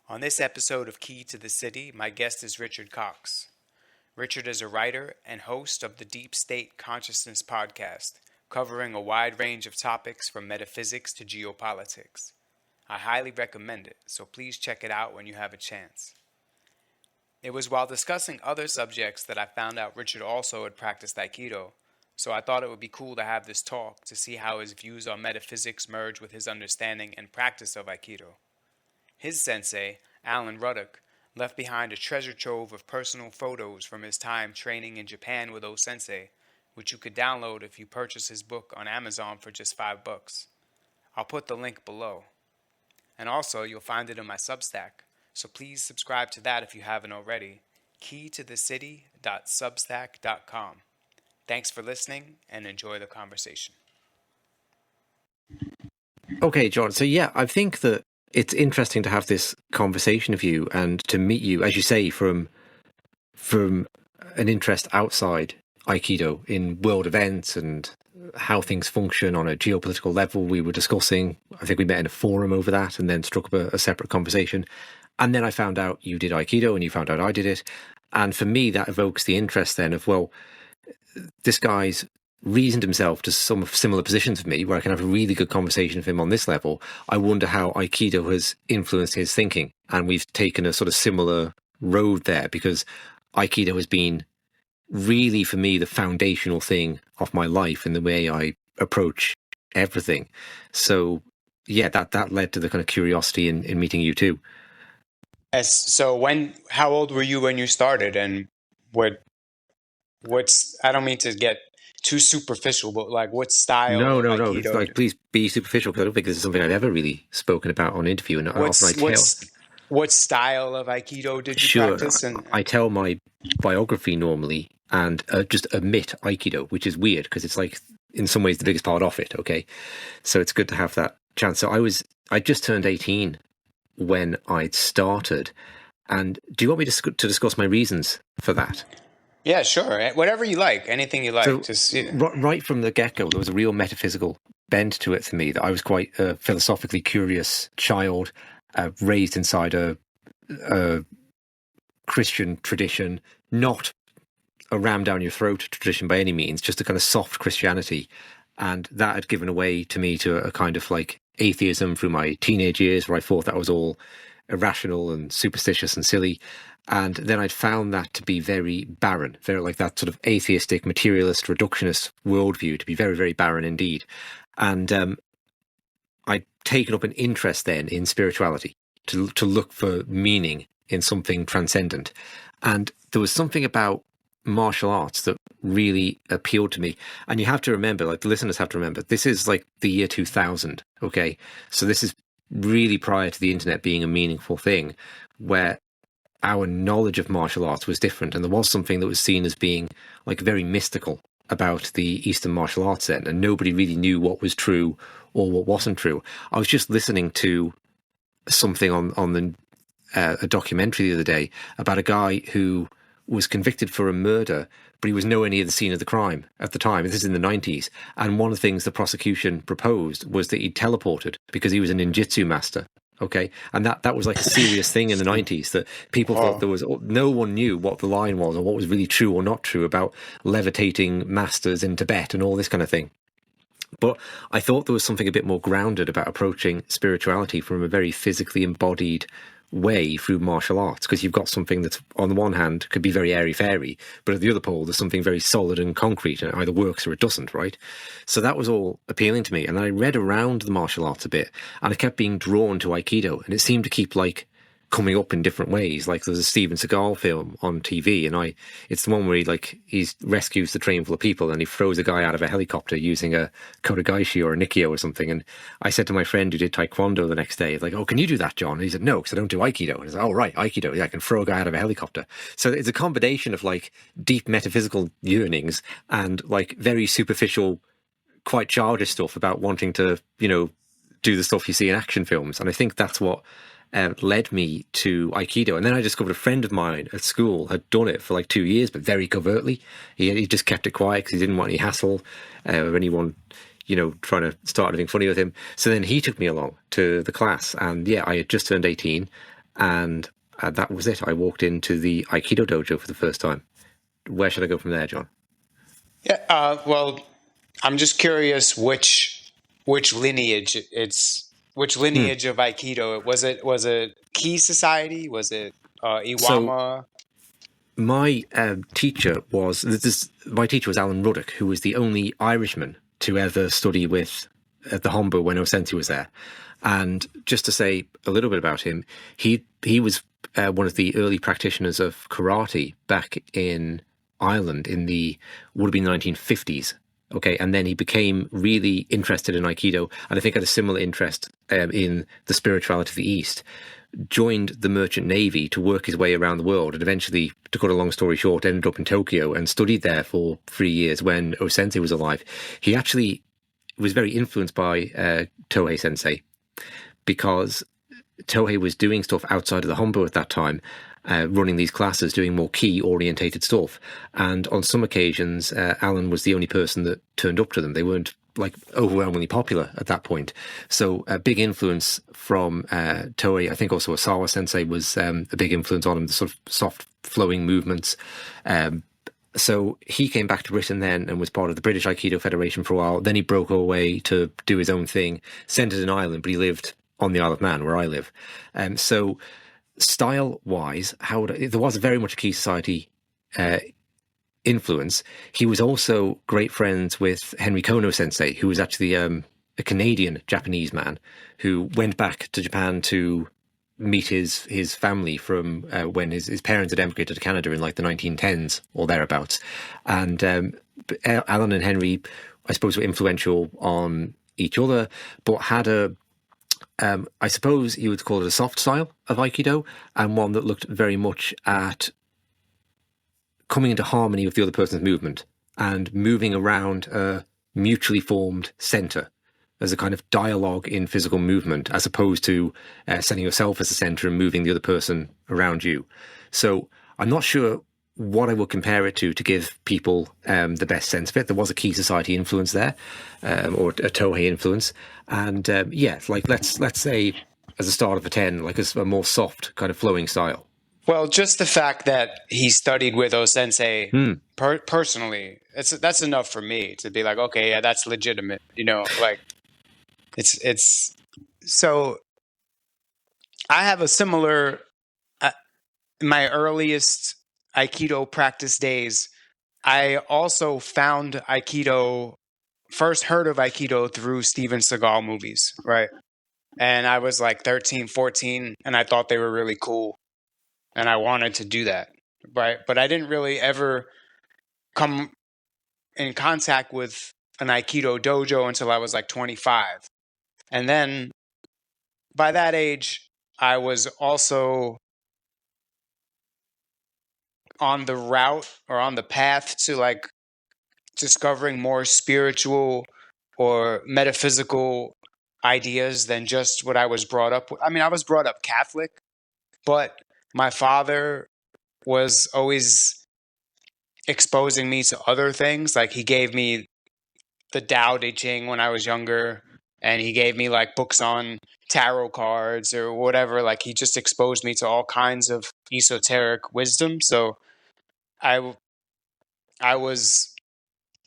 On this episode of Key to the City, my guest is Richard Cox. Richard is a writer and host of the Deep State Consciousness podcast, covering a wide range of topics from metaphysics to geopolitics. I highly recommend it, so please check it out when you have a chance. It was while discussing other subjects that I found out Richard also had practiced Aikido, so I thought it would be cool to have this talk to see how his views on metaphysics merge with his understanding and practice of Aikido. His sensei, Alan Ruddock, left behind a treasure trove of personal photos from his time training in Japan with O-sensei, which you could download if you purchase his book on Amazon for just $5. I'll put the link below. And also, you'll find it in my Substack, so please subscribe to that if you haven't already, keytothecity.substack.com. Thanks for listening, and enjoy the conversation. Okay, John. So yeah, I think that it's interesting to have this conversation with you and to meet you, as you say, from an interest outside Aikido in world events and how things function on a geopolitical level. We were discussing, I think we met in a forum over that and then struck up a separate conversation. And then I found out you did Aikido and you found out I did it. And for me, that evokes the interest then of, well, this guy's reasoned himself to some similar positions with me where I can have a really good conversation with him on this level. I wonder how Aikido has influenced his thinking. And we've taken a sort of similar road there because Aikido has been really, for me, the foundational thing of my life and the way I approach everything. So, yeah, that led to the kind of curiosity in meeting you too. How old were you when you started, and what's, I don't mean to get too superficial, but like what style? No. Like, please be superficial because I don't think this is something I've ever really spoken about on interview. And what style of Aikido did you practice? And I tell my biography normally and just omit Aikido, which is weird because it's like in some ways the biggest part of it. Okay, so it's good to have that chance. So I just turned 18 when I'd started. And do you want me to discuss my reasons for that? Yeah, sure. Whatever you like, anything you like. So, right from the get-go, there was a real metaphysical bent to it for me, that I was quite a philosophically curious child, raised inside a Christian tradition, not a ram down your throat tradition by any means, just a kind of soft Christianity. And that had given way to me to a kind of like atheism through my teenage years, where I thought that was all irrational and superstitious and silly. And then I'd found that to be very barren, very like that sort of atheistic, materialist, reductionist worldview to be very, very barren indeed. And I'd taken up an interest then in spirituality, to look for meaning in something transcendent. And there was something about martial arts that really appealed to me. And you have to remember, like the listeners have to remember, this is like the year 2000, okay? So this is really prior to the internet being a meaningful thing, where our knowledge of martial arts was different. And there was something that was seen as being like very mystical about the Eastern martial arts then, and nobody really knew what was true or what wasn't true. I was just listening to something on a documentary the other day about a guy who was convicted for a murder, but he was nowhere near the scene of the crime at the time. This is in the 90s. And one of the things the prosecution proposed was that he teleported because he was a ninjutsu master. Okay. And that was like a serious thing in the 90s, that people thought no one knew what the line was or what was really true or not true about levitating masters in Tibet and all this kind of thing. But I thought there was something a bit more grounded about approaching spirituality from a very physically embodied way through martial arts, because you've got something that on the one hand could be very airy-fairy, but at the other pole there's something very solid and concrete, and it either works or it doesn't, right? So that was all appealing to me, and I read around the martial arts a bit, and I kept being drawn to Aikido, and it seemed to keep like coming up in different ways. Like there's a Steven Seagal film on TV, and it's the one where he rescues the train full of people and he throws a guy out of a helicopter using a Kotegaishi or a Nikio or something. And I said to my friend who did Taekwondo the next day, like, oh, can you do that, John? And he said, no, because I don't do Aikido. And I said, oh, right, Aikido. Yeah, I can throw a guy out of a helicopter. So it's a combination of like deep metaphysical yearnings and like very superficial, quite childish stuff about wanting to, do the stuff you see in action films. And I think that's what led me to Aikido. And then I discovered a friend of mine at school had done it for like 2 years, but very covertly. He just kept it quiet because he didn't want any hassle of anyone, trying to start anything funny with him. So then he took me along to the class. And yeah, I had just turned 18 and that was it. I walked into the Aikido dojo for the first time. Where should I go from there, John? Yeah. Well, I'm just curious which lineage which lineage of Aikido. Was it Ki Society? Was it Iwama? So my teacher was Alan Ruddock, who was the only Irishman to ever study with at the Hombu when Osensei was there. And just to say a little bit about him, he was one of the early practitioners of karate back in Ireland in the would have been 1950s. Okay, and then he became really interested in Aikido, and I think had a similar interest in the spirituality of the East. Joined the Merchant Navy to work his way around the world, and eventually, to cut a long story short, ended up in Tokyo and studied there for 3 years when Osensei was alive. He actually was very influenced by Tohei Sensei, because Tohei was doing stuff outside of the Hombu at that time, running these classes, doing more ki-orientated stuff. And on some occasions, Alan was the only person that turned up to them. They weren't like overwhelmingly popular at that point. So a big influence from Toei. I think also Osawa Sensei was a big influence on him, the sort of soft flowing movements. So he came back to Britain then and was part of the British Aikido Federation for a while. Then he broke away to do his own thing, centered in Ireland, but he lived on the Isle of Man, where I live. So style-wise, there was very much a Ki Society influence. He was also great friends with Henry Kono Sensei, who was actually a Canadian Japanese man who went back to Japan to meet his family from when his parents had emigrated to Canada in like the 1910s or thereabouts. And Alan and Henry, I suppose, were influential on each other, but had I suppose you would call it a soft style of Aikido, and one that looked very much at coming into harmony with the other person's movement and moving around a mutually formed center as a kind of dialogue in physical movement, as opposed to setting yourself as the center and moving the other person around you. So I'm not sure what I would compare it to give people the best sense of it. There was a Ki Society influence there, or a Tohei influence. And like let's say as a start of a 10, like a more soft kind of flowing style. Well, just the fact that he studied with Osensei personally, that's enough for me to be like, okay, yeah, that's legitimate. Like it's so I have a similar, my earliest Aikido practice days, I also found Aikido, first heard of Aikido through Steven Seagal movies, right? And I was like 13, 14, and I thought they were really cool. And I wanted to do that, right? But I didn't really ever come in contact with an Aikido dojo until I was like 25. And then by that age, I was also on the route or on the path to like discovering more spiritual or metaphysical ideas than just what I was brought up with. I mean, I was brought up Catholic, but my father was always exposing me to other things. Like he gave me the Tao Te Ching when I was younger, and he gave me like books on tarot cards or whatever. Like he just exposed me to all kinds of esoteric wisdom. So I was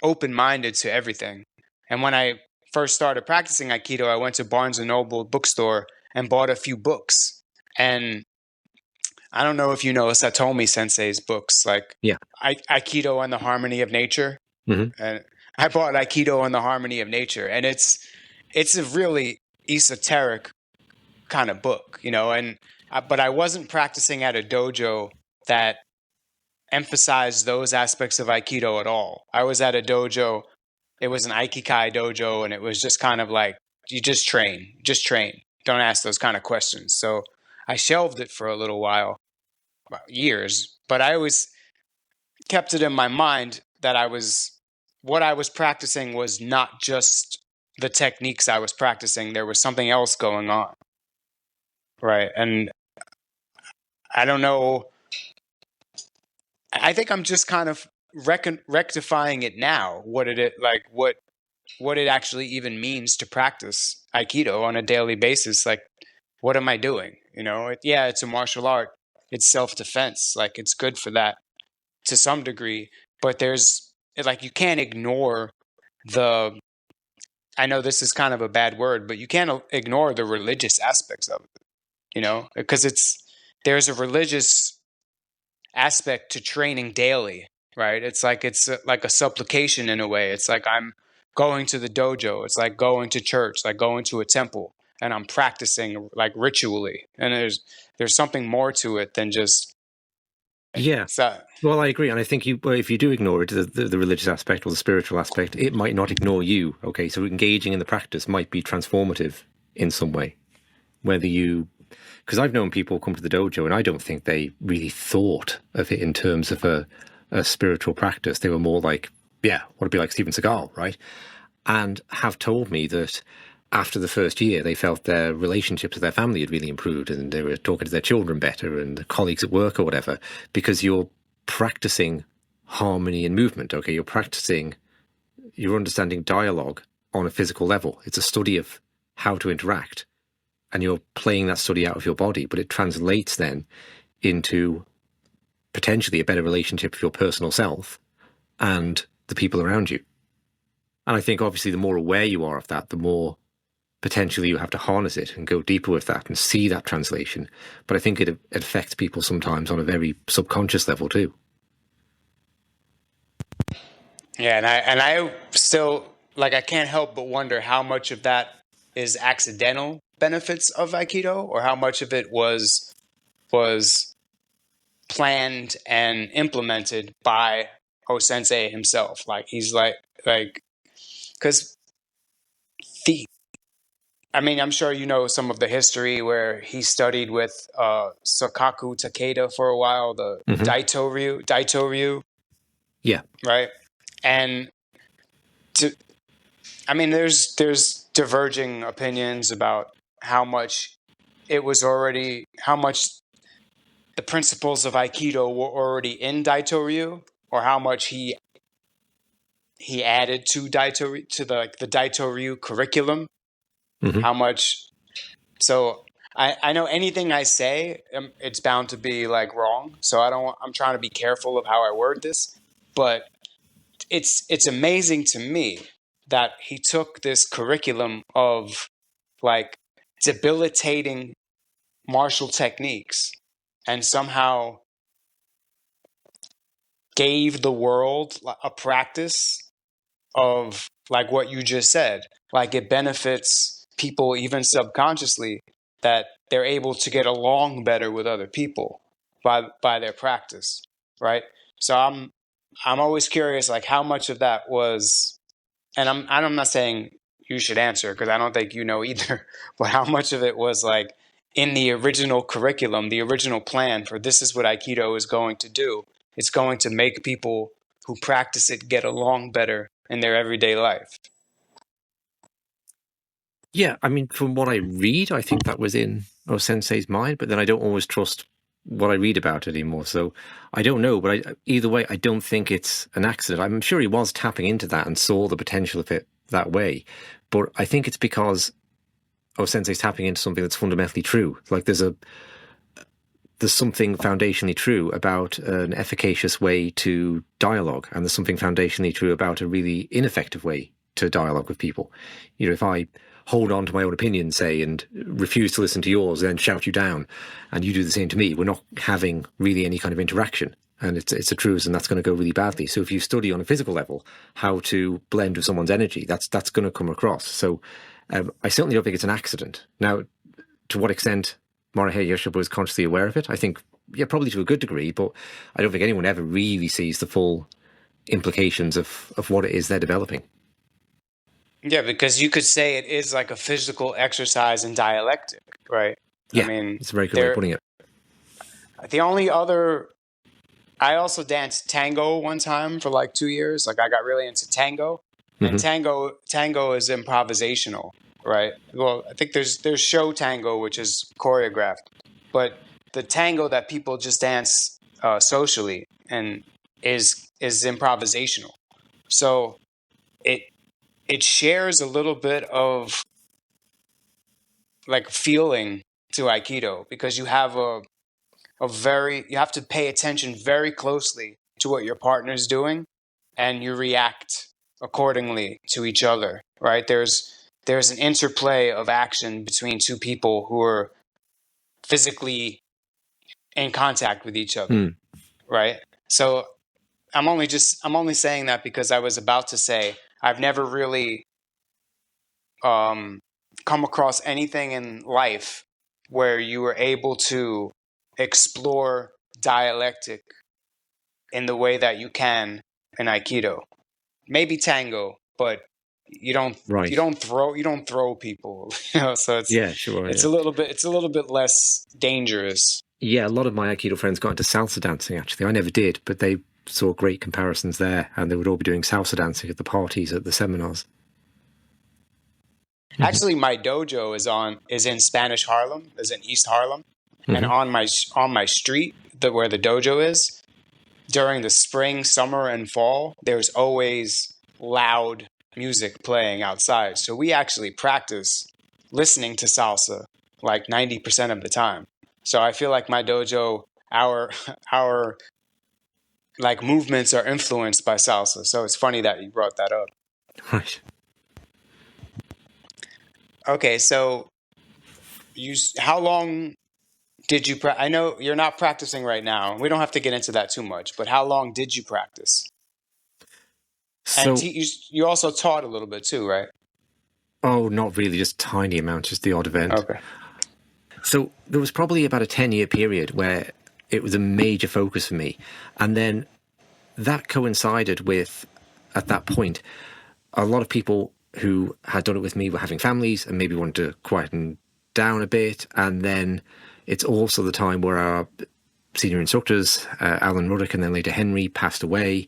open-minded to everything. And when I first started practicing Aikido, I went to Barnes & Noble bookstore and bought a few books. And I don't know if you know Satomi Sensei's books, like Aikido and the Harmony of Nature. Mm-hmm. And I bought Aikido and the Harmony of Nature, and it's a really esoteric kind of book, but I wasn't practicing at a dojo that emphasized those aspects of Aikido at all. I was at a dojo, it was an Aikikai dojo, and it was just kind of like, you just train. Don't ask those kind of questions. So I shelved it for a little while, years, but I always kept it in my mind that what I was practicing was not just the techniques I was practicing. There was something else going on. Right. And I don't know. I think I'm just kind of rectifying it now. What it actually even means to practice Aikido on a daily basis. Like what am I doing? It's a martial art. It's self-defense. Like, it's good for that to some degree, but you can't ignore the, I know this is kind of a bad word, but you can't ignore the religious aspects of it, because there's a religious aspect to training daily, right? It's like a supplication in a way. It's like I'm going to the dojo. It's like going to church, like going to a temple, and I'm practicing like ritually. And there's something more to it than just Well, I agree, and I think if you do ignore it, the religious aspect or the spiritual aspect, it might not ignore you. Okay, so engaging in the practice might be transformative in some way. Because I've known people come to the dojo, and I don't think they really thought of it in terms of a spiritual practice. They were more like, yeah, want to be like Steven Seagal, right? And have told me that after the first year, they felt their relationships with their family had really improved, and they were talking to their children better and the colleagues at work or whatever, because you're practicing harmony and movement. Okay, you're understanding dialogue on a physical level. It's a study of how to interact, and you're playing that study out of your body, but it translates then into potentially a better relationship with your personal self and the people around you. And I think obviously the more aware you are of that, the more potentially you have to harness it and go deeper with that and see that translation. But I think it affects people sometimes on a very subconscious level too. Yeah, and I still, like, I can't help but wonder how much of that is accidental benefits of Aikido, or how much of it was planned and implemented by O-sensei himself. Like, he's like, because I'm sure you know some of the history where he studied with Sokaku Takeda for a while, the Daito Ryu. Yeah. Right. And there's diverging opinions about how much the principles of Aikido were already in Daito Ryu, or how much he added to the Daito Ryu curriculum. Mm-hmm. How much? So I know anything I say, it's bound to be like wrong. So I'm trying to be careful of how I word this, but it's amazing to me that he took this curriculum of like debilitating martial techniques and somehow gave the world a practice of like what you just said. Like, it benefits people even subconsciously, that they're able to get along better with other people by their practice, right? So I'm always curious, like, how much of that was, and I'm not saying you should answer because I don't think you know either, but how much of it was like in the original curriculum, the original plan for this is what Aikido is going to do. It's going to make people who practice it get along better in their everyday life. Yeah, from what I read, I think that was in O-sensei's mind, but then I don't always trust what I read about it anymore. So I don't know, but either way, I don't think it's an accident. I'm sure he was tapping into that and saw the potential of it that way. But I think it's because O-sensei's tapping into something that's fundamentally true. Like, there's something foundationally true about an efficacious way to dialogue, and there's something foundationally true about a really ineffective way to dialogue with people. If I hold on to my own opinion, say, and refuse to listen to yours, and then shout you down, and you do the same to me, we're not having really any kind of interaction. And it's a truism that's going to go really badly. So if you study on a physical level how to blend with someone's energy, that's going to come across. So I certainly don't think it's an accident. Now, to what extent Morihei Ueshiba was consciously aware of it, I think, yeah, probably to a good degree, but I don't think anyone ever really sees the full implications of what it is they're developing. Yeah, because you could say it is like a physical exercise in dialectic, right? Yeah, it's a very good way of putting it. The only other, I also danced tango one time for like 2 years. Like, I got really into tango, and tango is improvisational, right? Well, I think there's show tango, which is choreographed, but the tango that people just dance socially and is improvisational. So it shares a little bit of like feeling to Aikido, because you have you have to pay attention very closely to what your partner's doing, and you react accordingly to each other, right? There's an interplay of action between two people who are physically in contact with each other, right? So I'm only saying that because I was about to say I've never really come across anything in life where you were able to explore dialectic in the way that you can in Aikido. Maybe Tango, but you don't throw people, so it's a little bit less dangerous. Yeah, a lot of my Aikido friends got into salsa dancing, actually. I never did, but they saw great comparisons there, and they would all be doing salsa dancing at the parties, at the seminars. Actually, my dojo is in Spanish Harlem, is in East Harlem, and on my street, where the dojo is, during the spring, summer, and fall, there's always loud music playing outside. So we actually practice listening to salsa like 90% of the time. So I feel like my dojo, our like movements are influenced by salsa. So it's funny that you brought that up. Right. Okay, so how long did you I know you're not practicing right now. We don't have to get into that too much, but how long did you practice? So, and you also taught a little bit too, right? Oh, not really, just tiny amounts, just the odd event. Okay. So there was probably about a 10-year period where it was a major focus for me. And then that coincided with, at that point, a lot of people who had done it with me were having families and maybe wanted to quieten down a bit. And then it's also the time where our senior instructors, Alan Ruddock and then later Henry, passed away.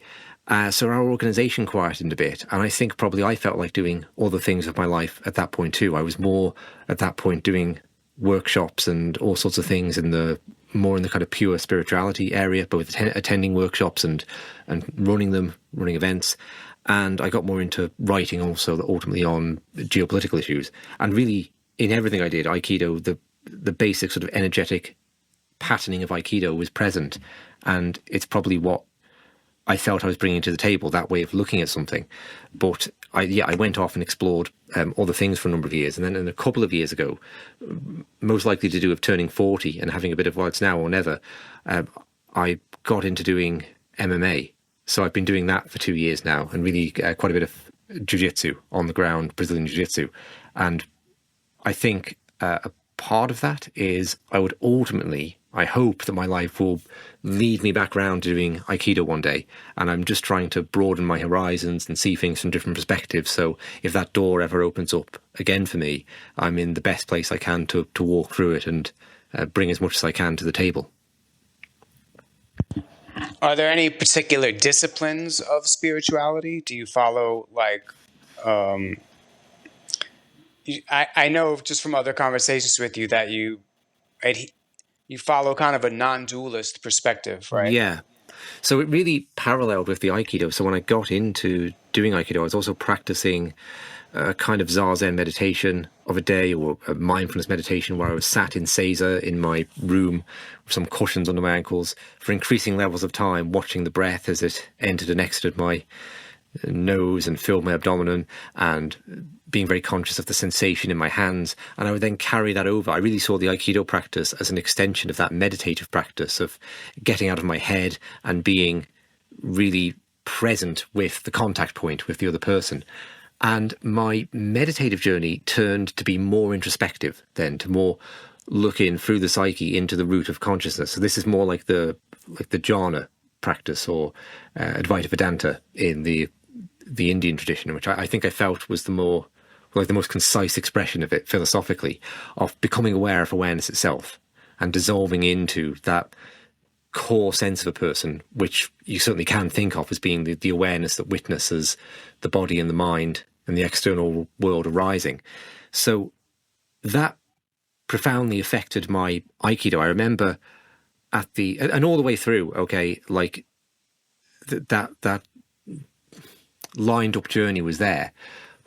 So our organisation quietened a bit. And I think probably I felt like doing all the things of my life at that point too. I was more at that point doing workshops and all sorts of things in the kind of pure spirituality area, both attending workshops and running events. And I got more into writing also, ultimately on geopolitical issues. And really, in everything I did, Aikido, the basic sort of energetic patterning of Aikido was present. And it's probably what I felt I was bringing to the table, that way of looking at something. But I went off and explored all the things for a number of years. And then a couple of years ago, most likely to do with turning 40 and having a bit of, well, it's now or never, I got into doing MMA. So I've been doing that for 2 years now, and really quite a bit of jiu-jitsu on the ground, Brazilian jiu-jitsu. And I think a part of that is I hope that my life will lead me back around to doing Aikido one day. And I'm just trying to broaden my horizons and see things from different perspectives. So if that door ever opens up again for me, I'm in the best place I can to walk through it and bring as much as I can to the table. Are there any particular disciplines of spirituality? Do you follow, like, I know just from other conversations with you that you follow kind of a non-dualist perspective, right? Yeah. So it really paralleled with the Aikido. So when I got into doing Aikido, I was also practicing a kind of Zazen meditation of a day, or a mindfulness meditation where I was sat in Seiza in my room with some cushions under my ankles for increasing levels of time, watching the breath as it entered and exited my nose and filled my abdomen, and being very conscious of the sensation in my hands. And I would then carry that over. I really saw the Aikido practice as an extension of that meditative practice of getting out of my head and being really present with the contact point with the other person. And my meditative journey turned to be more introspective then, to more look in through the psyche into the root of consciousness. So this is more like the jhana practice, or Advaita Vedanta in the Indian tradition, which I think I felt was the most concise expression of it philosophically, of becoming aware of awareness itself and dissolving into that core sense of a person, which you certainly can think of as being the awareness that witnesses the body and the mind and the external world arising. So that profoundly affected my Aikido. I remember and all the way through, okay, like that lined up journey was there.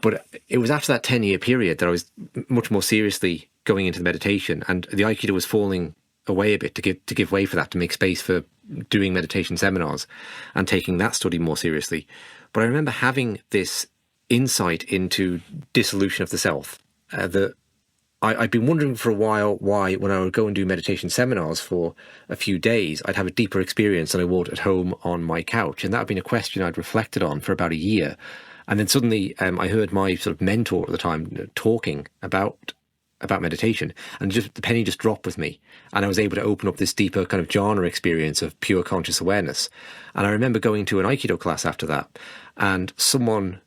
But it was after that 10-year period that I was much more seriously going into the meditation, and the Aikido was falling away a bit to give way for that, to make space for doing meditation seminars and taking that study more seriously. But I remember having this insight into dissolution of the self, that I'd been wondering for a while why, when I would go and do meditation seminars for a few days, I'd have a deeper experience than I would at home on my couch. And that had been a question I'd reflected on for about a year. And then suddenly I heard my sort of mentor at the time talking about meditation, and just the penny just dropped with me, and I was able to open up this deeper kind of jhana experience of pure conscious awareness. And I remember going to an Aikido class after that, and someone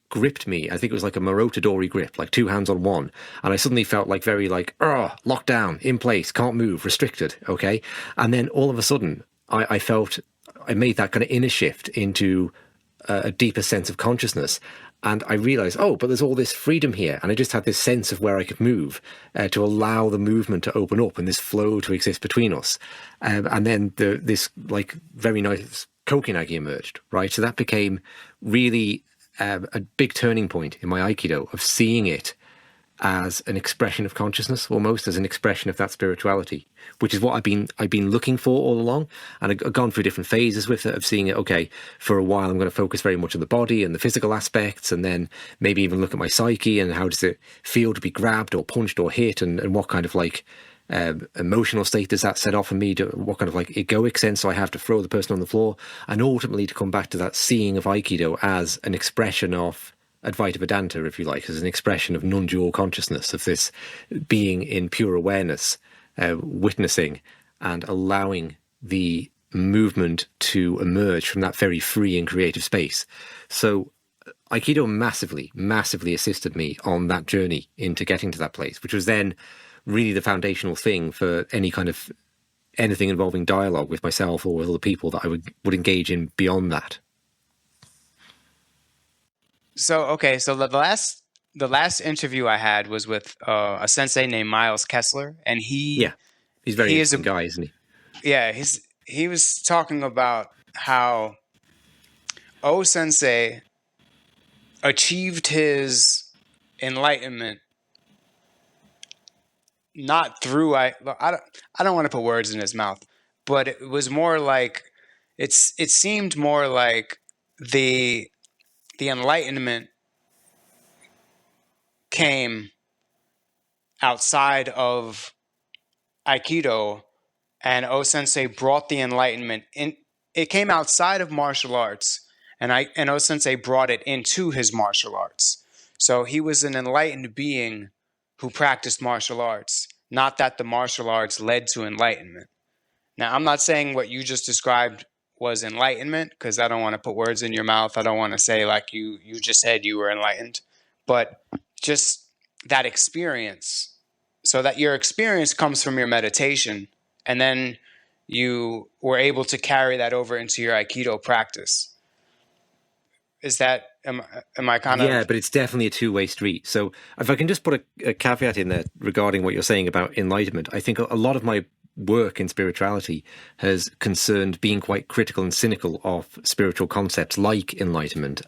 gripped me. I think it was like a Marotadori grip, like two hands on one, and I suddenly felt like very like, locked down, in place, can't move, restricted, okay? And then all of a sudden I felt I made that kind of inner shift into a deeper sense of consciousness. And I realised, but there's all this freedom here. And I just had this sense of where I could move to allow the movement to open up and this flow to exist between us. And then this like very nice kokinagi emerged, right? So that became really a big turning point in my Aikido, of seeing it as an expression of consciousness, almost as an expression of that spirituality, which is what I've been looking for all along. And I've gone through different phases with it, of seeing it, okay, for a while I'm going to focus very much on the body and the physical aspects, and then maybe even look at my psyche and how does it feel to be grabbed or punched or hit, and what kind of like emotional state does that set off in me, what kind of like egoic sense do I have to throw the person on the floor, and ultimately to come back to that seeing of Aikido as an expression of Advaita Vedanta, if you like, as an expression of non-dual consciousness, of this being in pure awareness, witnessing and allowing the movement to emerge from that very free and creative space. So Aikido massively assisted me on that journey into getting to that place, which was then really the foundational thing for anything involving dialogue with myself or with other people that I would engage in beyond that. So the last interview I had was with a sensei named Miles Kessler, and he's very interesting guy, isn't he? Yeah, he was talking about how O Sensei achieved his enlightenment not through I don't want to put words in his mouth, but it was more like it seemed more like the enlightenment came outside of Aikido, and O Sensei brought the enlightenment in. It came outside of martial arts, and O Sensei brought it into his martial arts. So he was an enlightened being who practiced martial arts, not that the martial arts led to enlightenment. Now, I'm not saying what you just described was enlightenment, because I don't want to put words in your mouth. I don't want to say like you just said you were enlightened, but just that experience, so that your experience comes from your meditation, and then you were able to carry that over into your Aikido practice. Is that, am I kind of... Yeah, but it's definitely a two-way street. So if I can just put a caveat in there regarding what you're saying about enlightenment, I think a lot of my work in spirituality has concerned being quite critical and cynical of spiritual concepts like enlightenment,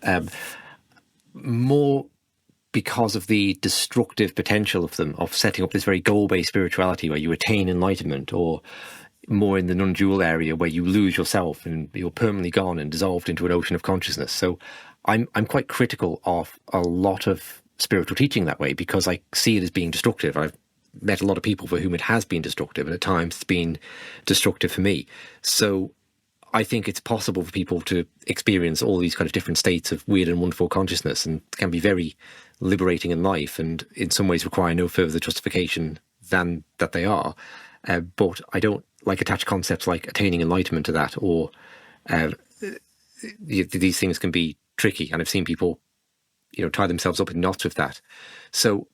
more because of the destructive potential of them, of setting up this very goal-based spirituality where you attain enlightenment, or more in the non-dual area where you lose yourself and you're permanently gone and dissolved into an ocean of consciousness. So I'm quite critical of a lot of spiritual teaching that way, because I see it as being destructive. I've met a lot of people for whom it has been destructive, and at times it's been destructive for me. So I think it's possible for people to experience all these kind of different states of weird and wonderful consciousness, and can be very liberating in life, and in some ways require no further justification than that they are. But I don't attach concepts like attaining enlightenment to that, or these things can be tricky, and I've seen people tie themselves up in knots with that. So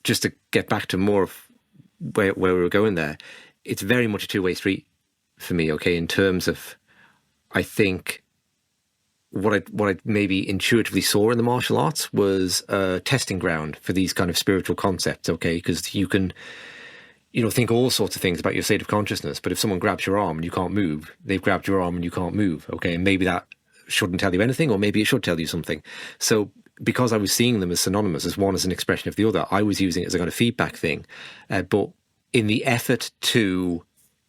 just to get back to more of where we were going there, it's very much a two-way street for me, okay, in terms of, I think, what I maybe intuitively saw in the martial arts was a testing ground for these kind of spiritual concepts, okay, because you can think all sorts of things about your state of consciousness, but if someone grabs your arm and you can't move, they've grabbed your arm and you can't move, okay, and maybe that shouldn't tell you anything, or maybe it should tell you something. So because I was seeing them as synonymous, as one as an expression of the other, I was using it as a kind of feedback thing. But in the effort to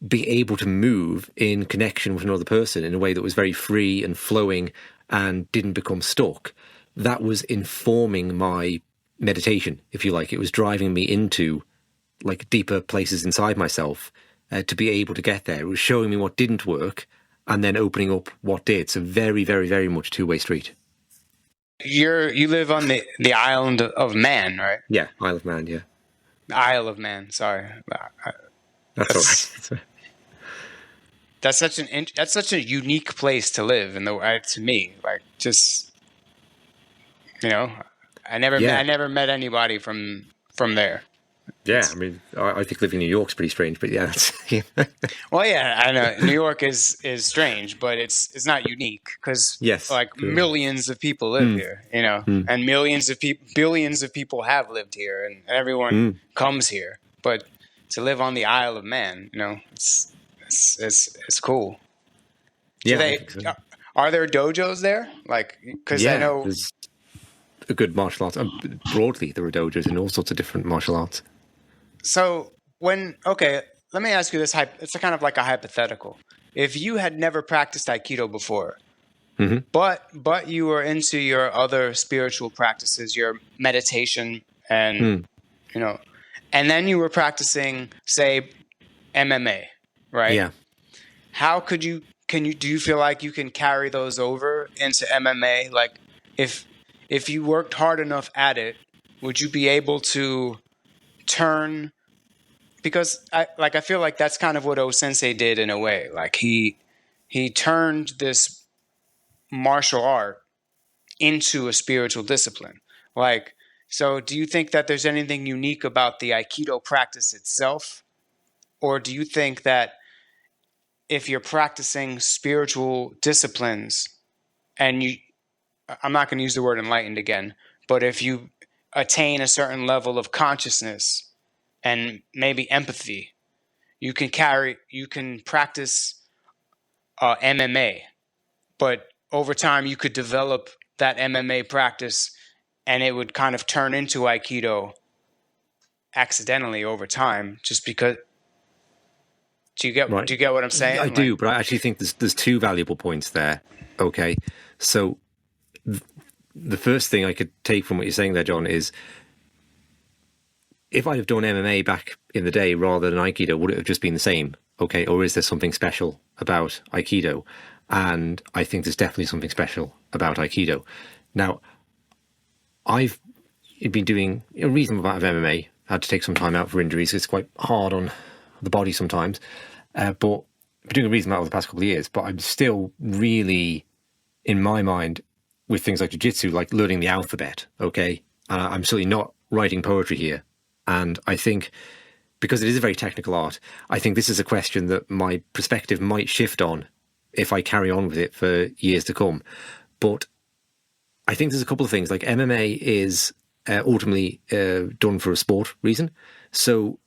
be able to move in connection with another person in a way that was very free and flowing and didn't become stuck, that was informing my meditation, if you like. It was driving me into like deeper places inside myself to be able to get there. It was showing me what didn't work and then opening up what did. So very, very, very much two-way street. You live on the island of Man, right? Yeah, Isle of Man, yeah. Isle of Man, sorry. That's all right. That's such a unique place to live, to me, like, just, you know, I never met anybody from there. Yeah, I mean, I think living in New York's pretty strange, but yeah. Well, yeah, I know New York is strange, but it's not unique because millions of people live here, you know, and billions of people have lived here, and everyone comes here. But to live on the Isle of Man, you know, it's cool. Yeah, are there dojos there? Like, because I know there's a good martial arts. Broadly, there are dojos in all sorts of different martial arts. So let me ask you this. It's kind of like a hypothetical. If you had never practiced Aikido before, but you were into your other spiritual practices, your meditation, and you know, and then you were practicing, say, MMA, right? Yeah. How do you feel like you can carry those over into MMA? Like, if you worked hard enough at it, would you be able to turn? Because I feel like that's kind of what O-sensei did in a way. Like he turned this martial art into a spiritual discipline. Like, so do you think that there's anything unique about the Aikido practice itself? Or do you think that if you're practicing spiritual disciplines and I'm not going to use the word enlightened again, but if you attain a certain level of consciousness and maybe empathy, you can practice MMA, but over time you could develop that MMA practice and it would kind of turn into Aikido accidentally over time, just because. Do you get what I'm saying? I do, but I actually think there's two valuable points there. Okay, so the first thing I could take from what you're saying there, John, is if I'd have done MMA back in the day rather than Aikido, would it have just been the same? Okay, or is there something special about Aikido? And I think there's definitely something special about Aikido. Now, I've been doing a reasonable amount of MMA. I had to take some time out for injuries. It's quite hard on the body sometimes. But I've been doing a reasonable amount over the past couple of years. But I'm still really, in my mind, with things like jiu-jitsu, like learning the alphabet, okay? I'm certainly not writing poetry here. And I think, because it is a very technical art, I think this is a question that my perspective might shift on if I carry on with it for years to come. But I think there's a couple of things. Like, MMA is ultimately done for a sport reason. So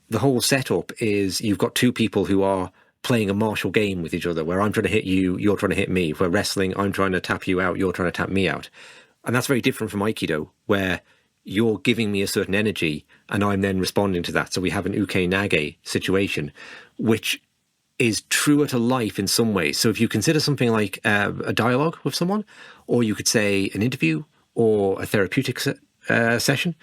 the whole setup is you've got two people who are playing a martial game with each other, where I'm trying to hit you, you're trying to hit me. If we're wrestling, I'm trying to tap you out, you're trying to tap me out. And that's very different from Aikido, where you're giving me a certain energy and I'm then responding to that. So we have an uke-nage situation, which is truer to life in some ways. So if you consider something like a dialogue with someone, or you could say an interview or a therapeutic session,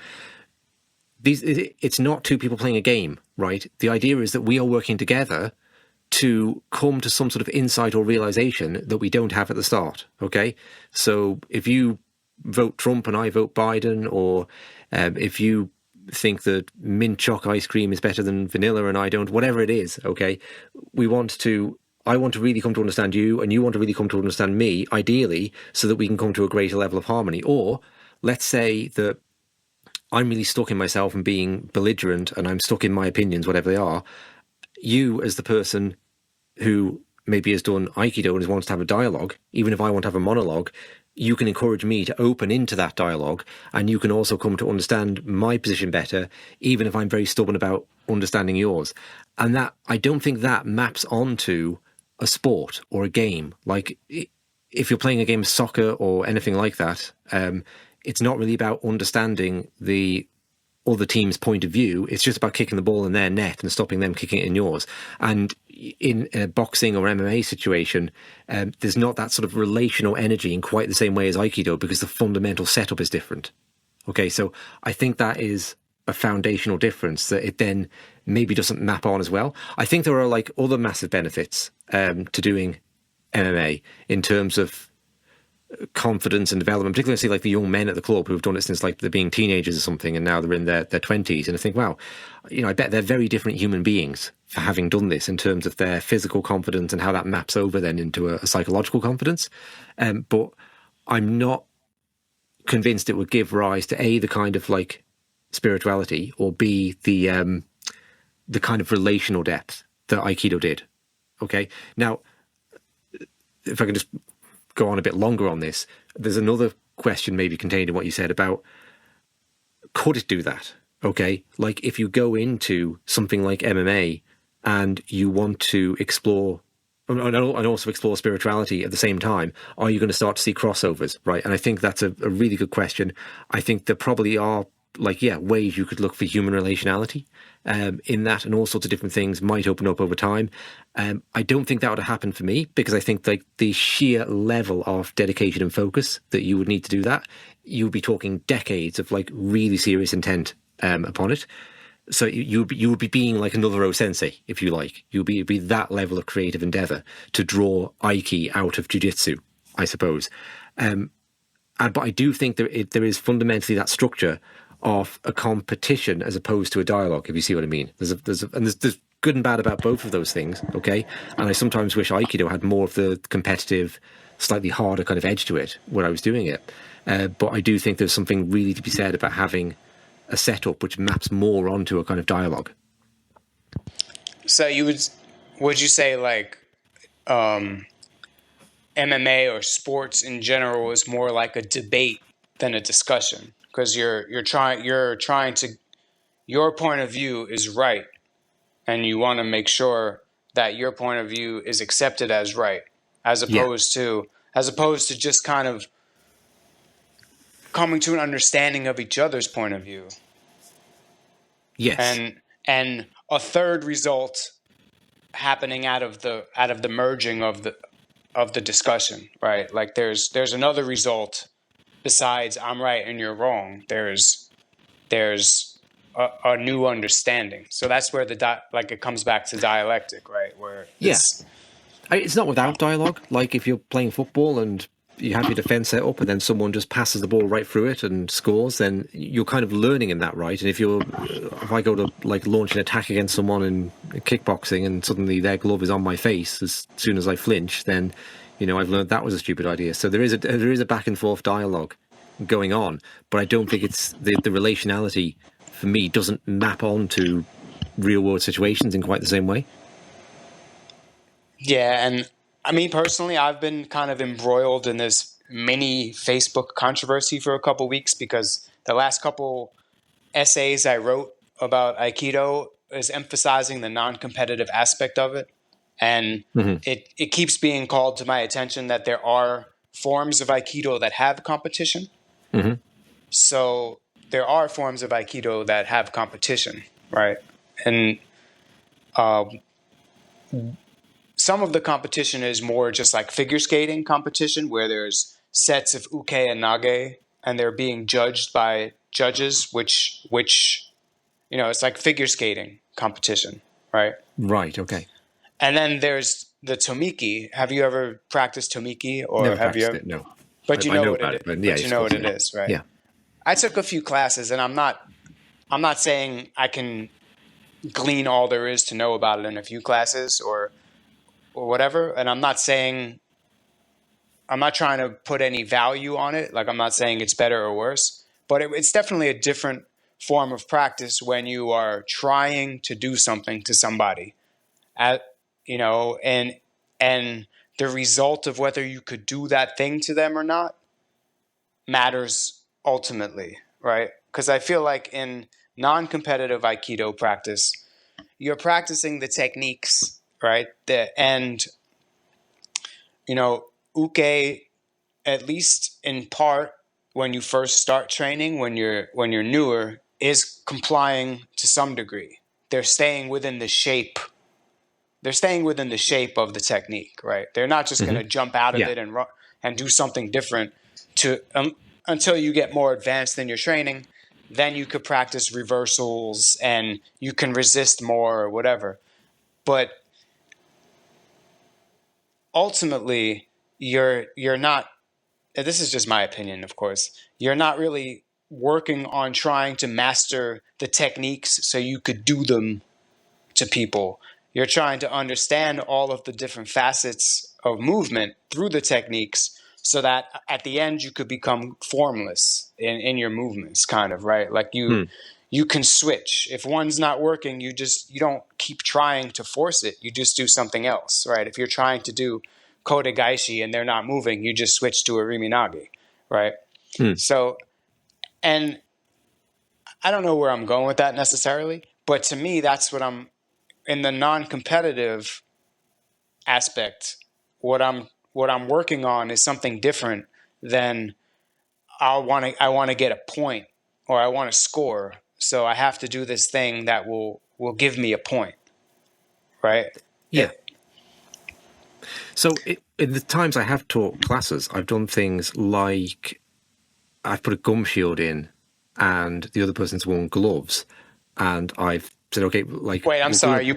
it's not two people playing a game, right? The idea is that we are working together to come to some sort of insight or realization that we don't have at the start, okay? So if you vote Trump and I vote Biden, or if you think that mint choc ice cream is better than vanilla and I don't, whatever it is, okay? I want to really come to understand you and you want to really come to understand me, ideally, so that we can come to a greater level of harmony. Or let's say that I'm really stuck in myself and being belligerent and I'm stuck in my opinions, whatever they are. You, as the person who maybe has done Aikido and wants to have a dialogue, even if I want to have a monologue, you can encourage me to open into that dialogue, and you can also come to understand my position better, even if I'm very stubborn about understanding yours. And that, I don't think that maps onto a sport or a game. Like, if you're playing a game of soccer or anything like that, it's not really about understanding the other team's point of view. It's just about kicking the ball in their net and stopping them kicking it in yours. And in a boxing or MMA situation, there's not that sort of relational energy in quite the same way as Aikido, because the fundamental setup is different. Okay, so I think that is a foundational difference that it then maybe doesn't map on as well. I think there are like other massive benefits to doing MMA in terms of confidence and development, particularly I see like the young men at the club who've done it since like they're being teenagers or something, and now they're in their 20s, and I think, wow, I bet they're very different human beings for having done this in terms of their physical confidence and how that maps over then into a psychological confidence. But I'm not convinced it would give rise to A, the kind of like spirituality, or B, the kind of relational depth that Aikido did. Okay, now if I can just go on a bit longer on this, there's another question maybe contained in what you said about, could it do that? Okay, like if you go into something like MMA and you want to explore and also explore spirituality at the same time, are you going to start to see crossovers, right? And I think that's a really good question. I think there probably are ways you could look for human relationality in that, and all sorts of different things might open up over time. I don't think that would have happened for me, because I think like the sheer level of dedication and focus that you would need to do that, you would be talking decades of like really serious intent upon it. So you would be being like another O Sensei, if you like. You'd be that level of creative endeavor to draw Aiki out of jiu-jitsu, I suppose. But I do think there is fundamentally that structure of a competition as opposed to a dialogue, if you see what I mean. There's good and bad about both of those things, okay? And I sometimes wish Aikido had more of the competitive, slightly harder kind of edge to it when I was doing it. But I do think there's something really to be said about having a setup which maps more onto a kind of dialogue. So would you say like MMA or sports in general is more like a debate than a discussion? Because you're trying to, your point of view is right, and you want to make sure that your point of view is accepted as right, as opposed to just kind of coming to an understanding of each other's point of view. Yes. And a third result happening out of the merging of the discussion, right? Like there's another result besides I'm right and you're wrong. There's a new understanding. So that's where it comes back to dialectic, right? Where it's not without dialogue. Like if you're playing football and you have your defense set up and then someone just passes the ball right through it and scores, then you're kind of learning in that, right? And if I go to like launch an attack against someone in kickboxing and suddenly their glove is on my face as soon as I flinch, then I've learned that was a stupid idea. So there is a back and forth dialogue going on, but I don't think it's the relationality for me doesn't map onto real world situations in quite the same way. Yeah, and I mean, personally, I've been kind of embroiled in this mini Facebook controversy for a couple weeks, because the last couple essays I wrote about Aikido is emphasizing the non-competitive aspect of it. And it keeps being called to my attention that there are forms of Aikido that have competition. Mm-hmm. So there are forms of Aikido that have competition, right? And some of the competition is more just like figure skating competition, where there's sets of uke and nage, and they're being judged by judges, which it's like figure skating competition, right? Right. Okay. And then there's the tomiki. Have you ever practiced tomiki, or Never have you ever? It, no. But you know what it is, right? Yeah. I took a few classes, and I'm not saying I can glean all there is to know about it in a few classes or whatever. And I'm not trying to put any value on it. Like, I'm not saying it's better or worse, but it's definitely a different form of practice when you are trying to do something to somebody, and the result of whether you could do that thing to them or not matters ultimately, right? Because I feel like in non-competitive Aikido practice, you're practicing the techniques, right? uke, at least in part, when you first start training, when you're newer, is complying to some degree. They're staying within the shape. They're staying within the shape of the technique, right? They're not just going to jump out of it and do something different until you get more advanced in your training. Then you could practice reversals and you can resist more or whatever. But ultimately, you're not. This is just my opinion, of course. You're not really working on trying to master the techniques so you could do them to people. You're trying to understand all of the different facets of movement through the techniques so that at the end you could become formless in your movements, kind of, right? Like you can switch. If one's not working, you don't keep trying to force it. You just do something else, right? If you're trying to do Kodagaishi and they're not moving, you just switch to a Riminagi, right? So, and I don't know where I'm going with that necessarily, but to me, that's what I'm, in the non-competitive aspect, what I'm working on is something different than I want to get a point or I want to score. So I have to do this thing that will give me a point, right? Yeah. So in the times I have taught classes, I've done things like I've put a gum shield in and the other person's worn gloves and I've said, okay, like... Wait, I'm sorry.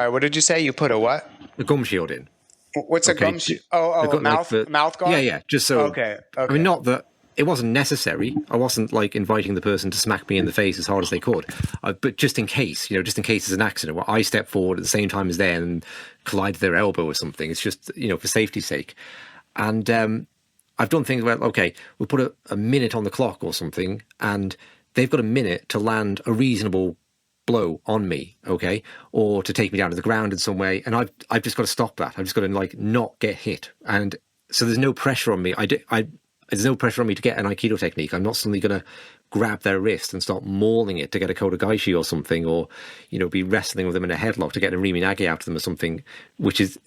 What did you say? You put a what? A gum shield in. What's a gum shield? Oh, mouth guard? Yeah, just so... Okay. I mean, not that... It wasn't necessary. I wasn't like inviting the person to smack me in the face as hard as they could. But just in case, just in case there's an accident where I step forward at the same time as them and collide their elbow or something. It's just, for safety's sake. And I've done things where, okay, we'll put a minute on the clock or something, and they've got a minute to land a reasonable blow on me, okay, or to take me down to the ground in some way, and I've just got to stop that. I've just got to not get hit, and so there's no pressure on me. There's no pressure on me to get an Aikido technique. I'm not suddenly going to grab their wrist and start mauling it to get a Kodagaishi or something, or be wrestling with them in a headlock to get a Riminagi out of them or something, which is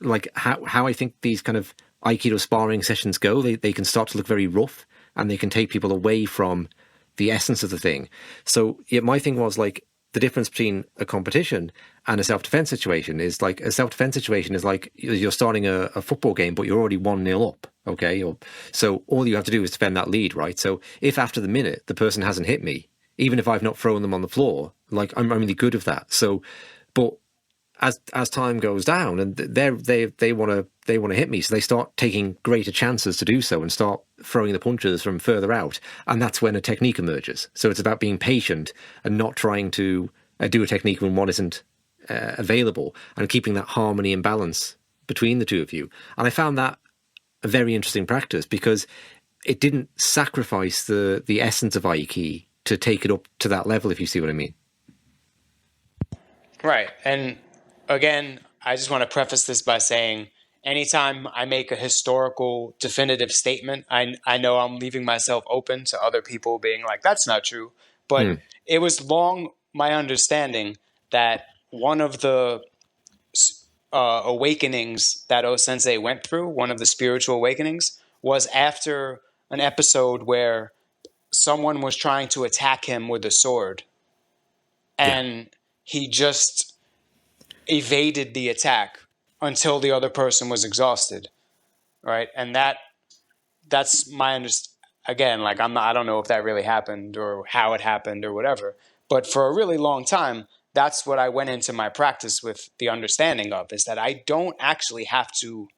like how I think these kind of Aikido sparring sessions go. They can start to look very rough, and they can take people away from the essence of the thing. So my thing was like the difference between a competition and a self-defense situation is like a self-defense situation is like you're starting a football game, but you're already 1-0 up. Okay. So all you have to do is defend that lead, right? So if after the minute the person hasn't hit me, even if I've not thrown them on the floor, like I'm really good at that. So, but as time goes down and they want to hit me, so they start taking greater chances to do so and start throwing the punches from further out, and that's when a technique emerges. So it's about being patient and not trying to do a technique when one isn't available, and keeping that harmony and balance between the two of you. And I found that a very interesting practice because it didn't sacrifice the essence of Aiki to take it up to that level, if you see what I mean. Right. And again, I just want to preface this by saying anytime I make a historical definitive statement, I know I'm leaving myself open to other people being like, that's not true. But it was long my understanding that one of the awakenings that O-sensei went through, one of the spiritual awakenings, was after an episode where someone was trying to attack him with a sword. And he just evaded the attack until the other person was exhausted, right? And that's my again, like I don't know if that really happened or how it happened or whatever, but for a really long time, that's what I went into my practice with the understanding of, is that I don't actually have to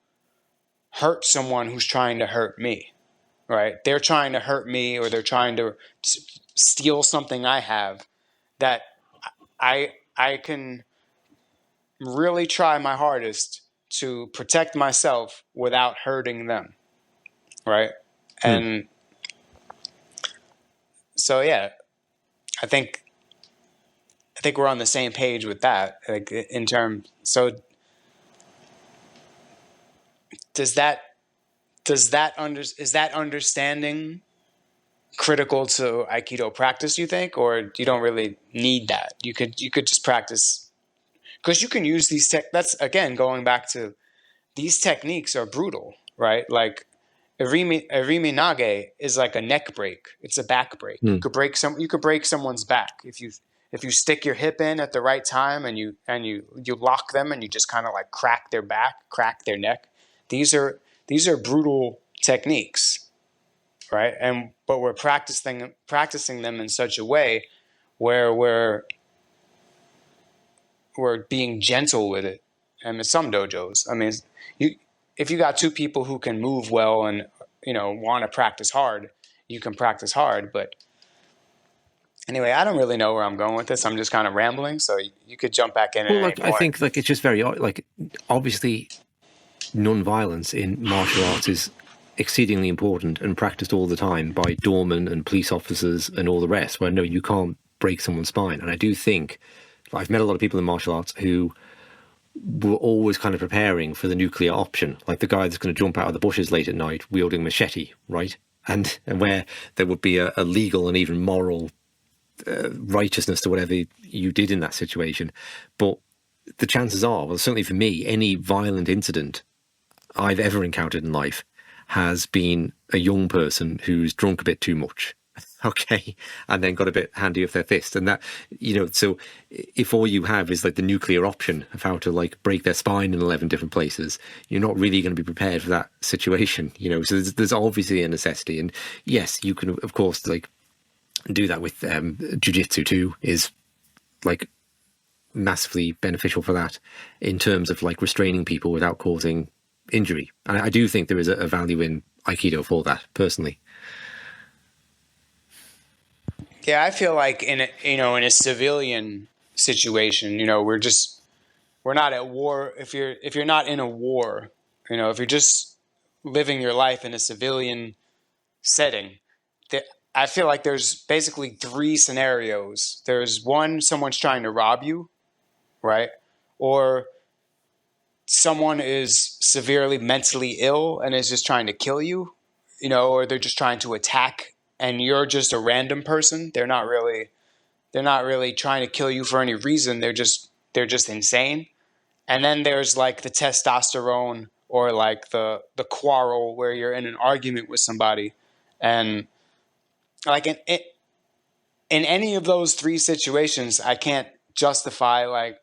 hurt someone who's trying to hurt me, right? They're trying to hurt me, or they're trying to steal something I have, that I can really try my hardest to protect myself without hurting them, right? And so, yeah, I think we're on the same page with that. Like in terms, so is that understanding critical to Aikido practice, you think, or you don't really need that? You could just practice, because you can use these that's again going back to, these techniques are brutal, right? Like Irimi Nage is like a neck break. It's a back break. You could break someone's back if you stick your hip in at the right time and you lock them and you just kind of like crack their back, crack their neck. These are brutal techniques, right? But we're practicing them in such a way where we're being gentle with it. And in some dojos, I mean, if you got two people who can move well and want to practice hard, you can practice hard. But anyway, I don't really know where I'm going with this. I'm just kind of rambling, so you could jump back in. Well, I think it's just very obviously non-violence in martial arts is exceedingly important and practiced all the time by doormen and police officers and all the rest. Where no, you can't break someone's spine. And I do think I've met a lot of people in martial arts who were always kind of preparing for the nuclear option, like the guy that's going to jump out of the bushes late at night wielding a machete, right? And where there would be a legal and even moral righteousness to whatever you did in that situation. But the chances are, well, certainly for me, any violent incident I've ever encountered in life has been a young person who's drunk a bit too much. Okay, and then got a bit handy with their fist, and that so if all you have is like the nuclear option of how to like break their spine in 11 different places, you're not really going to be prepared for that situation. So there's obviously a necessity, and yes, you can of course like do that with jiu-jitsu too. Is like massively beneficial for that in terms of like restraining people without causing injury, and I do think there is a value in Aikido for that personally. Yeah, I feel like in a civilian situation, we're not at war. If you're not in a war, if you're just living your life in a civilian setting, I feel like there's basically three scenarios. There's one, someone's trying to rob you, right? Or someone is severely mentally ill and is just trying to kill you, or they're just trying to attack. And you're just a random person. They're not really trying to kill you for any reason. They're just insane. And then there's like the testosterone or like the quarrel where you're in an argument with somebody, and like in any of those three situations, I can't justify like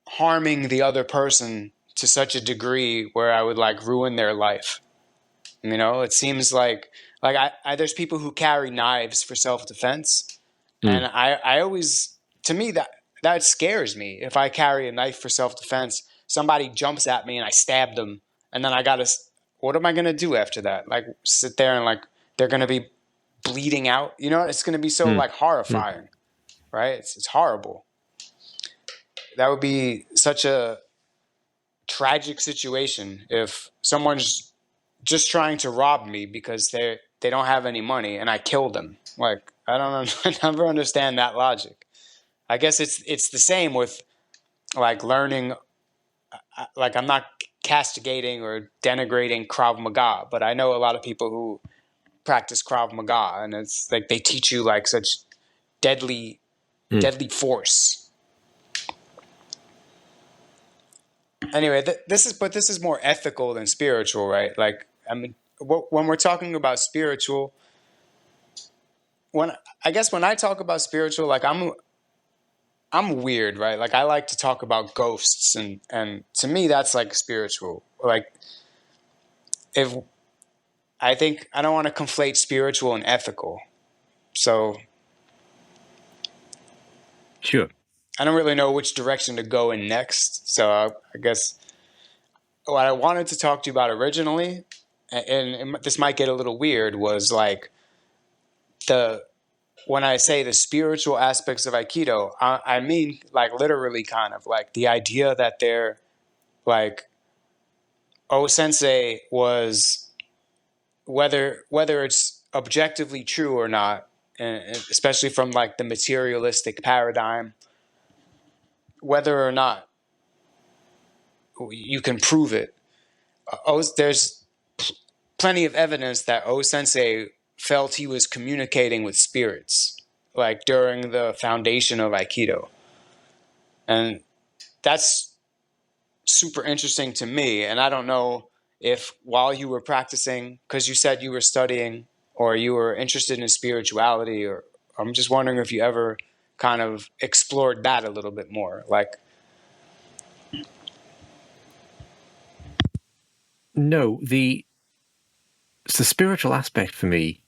harming the other person to such a degree where I would like ruin their life. It seems like I there's people who carry knives for self-defense. And I always, to me, that scares me. If I carry a knife for self-defense, somebody jumps at me and I stab them. And then what am I going to do after that? Like sit there and like, they're going to be bleeding out. It's going to be so like horrifying, right? It's horrible. That would be such a tragic situation if someone's just trying to rob me because they don't have any money and I kill them. Like, I never understand that logic. I guess it's the same with like learning, like I'm not castigating or denigrating Krav Maga, but I know a lot of people who practice Krav Maga and it's like they teach you like such deadly force. Anyway, this is more ethical than spiritual, right? Like, I mean, when we're talking about spiritual, when I talk about spiritual, like I'm weird, right? Like I like to talk about ghosts, and to me that's like spiritual. Like if I think I don't want to conflate spiritual and ethical, so sure. I don't really know which direction to go in next. So I guess what I wanted to talk to you about originally, and this might get a little weird, was like when I say the spiritual aspects of Aikido, I mean like literally kind of like the idea that they're like O-sensei was, whether it's objectively true or not, and especially from like the materialistic paradigm, whether or not you can prove it. There's plenty of evidence that O-sensei felt he was communicating with spirits, like during the foundation of Aikido. And that's super interesting to me. And I don't know if while you were practicing, because you said you were studying or you were interested in spirituality, or I'm just wondering if you ever kind of explored that a little bit more. Like, No, the spiritual aspect for me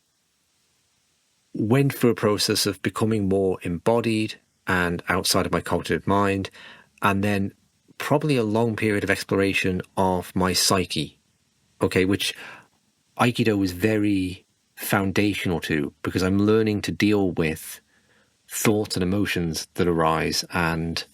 went through a process of becoming more embodied and outside of my cognitive mind, and then probably a long period of exploration of my psyche, okay, which Aikido is very foundational to, because I'm learning to deal with thoughts and emotions that arise and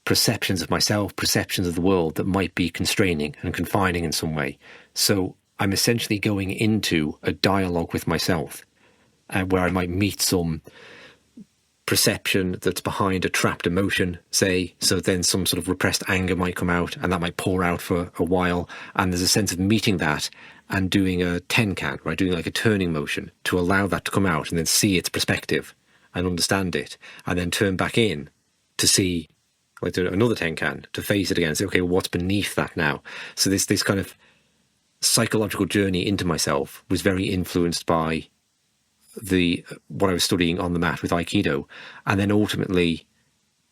perceptions of myself, perceptions of the world that might be constraining and confining in some way. So I'm essentially going into a dialogue with myself, where I might meet some perception that's behind a trapped emotion, say, so then some sort of repressed anger might come out, and that might pour out for a while, and there's a sense of meeting that and doing a tenkan, right, doing like a turning motion to allow that to come out and then see its perspective and understand it, and then turn back in to see, like, do another tenkan to face it again and say, okay, what's beneath that now? So this kind of psychological journey into myself was very influenced by what I was studying on the mat with Aikido, and then ultimately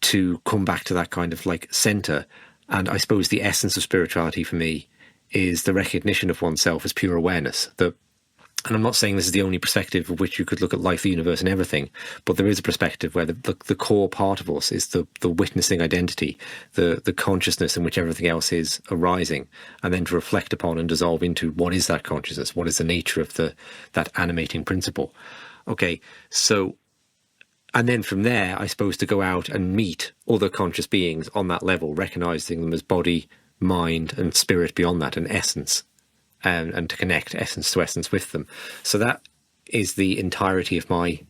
to come back to that kind of like center. And I suppose the essence of spirituality for me is the recognition of oneself as pure awareness. And I'm not saying this is the only perspective of which you could look at life, the universe, and everything, but there is a perspective where the core part of us is the witnessing identity, the consciousness in which everything else is arising, and then to reflect upon and dissolve into what is that consciousness, what is the nature of that animating principle. Okay, so, and then from there, I suppose to go out and meet other conscious beings on that level, recognizing them as body, mind, and spirit beyond that, and essence. And to connect essence to essence with them. So that is the entirety of my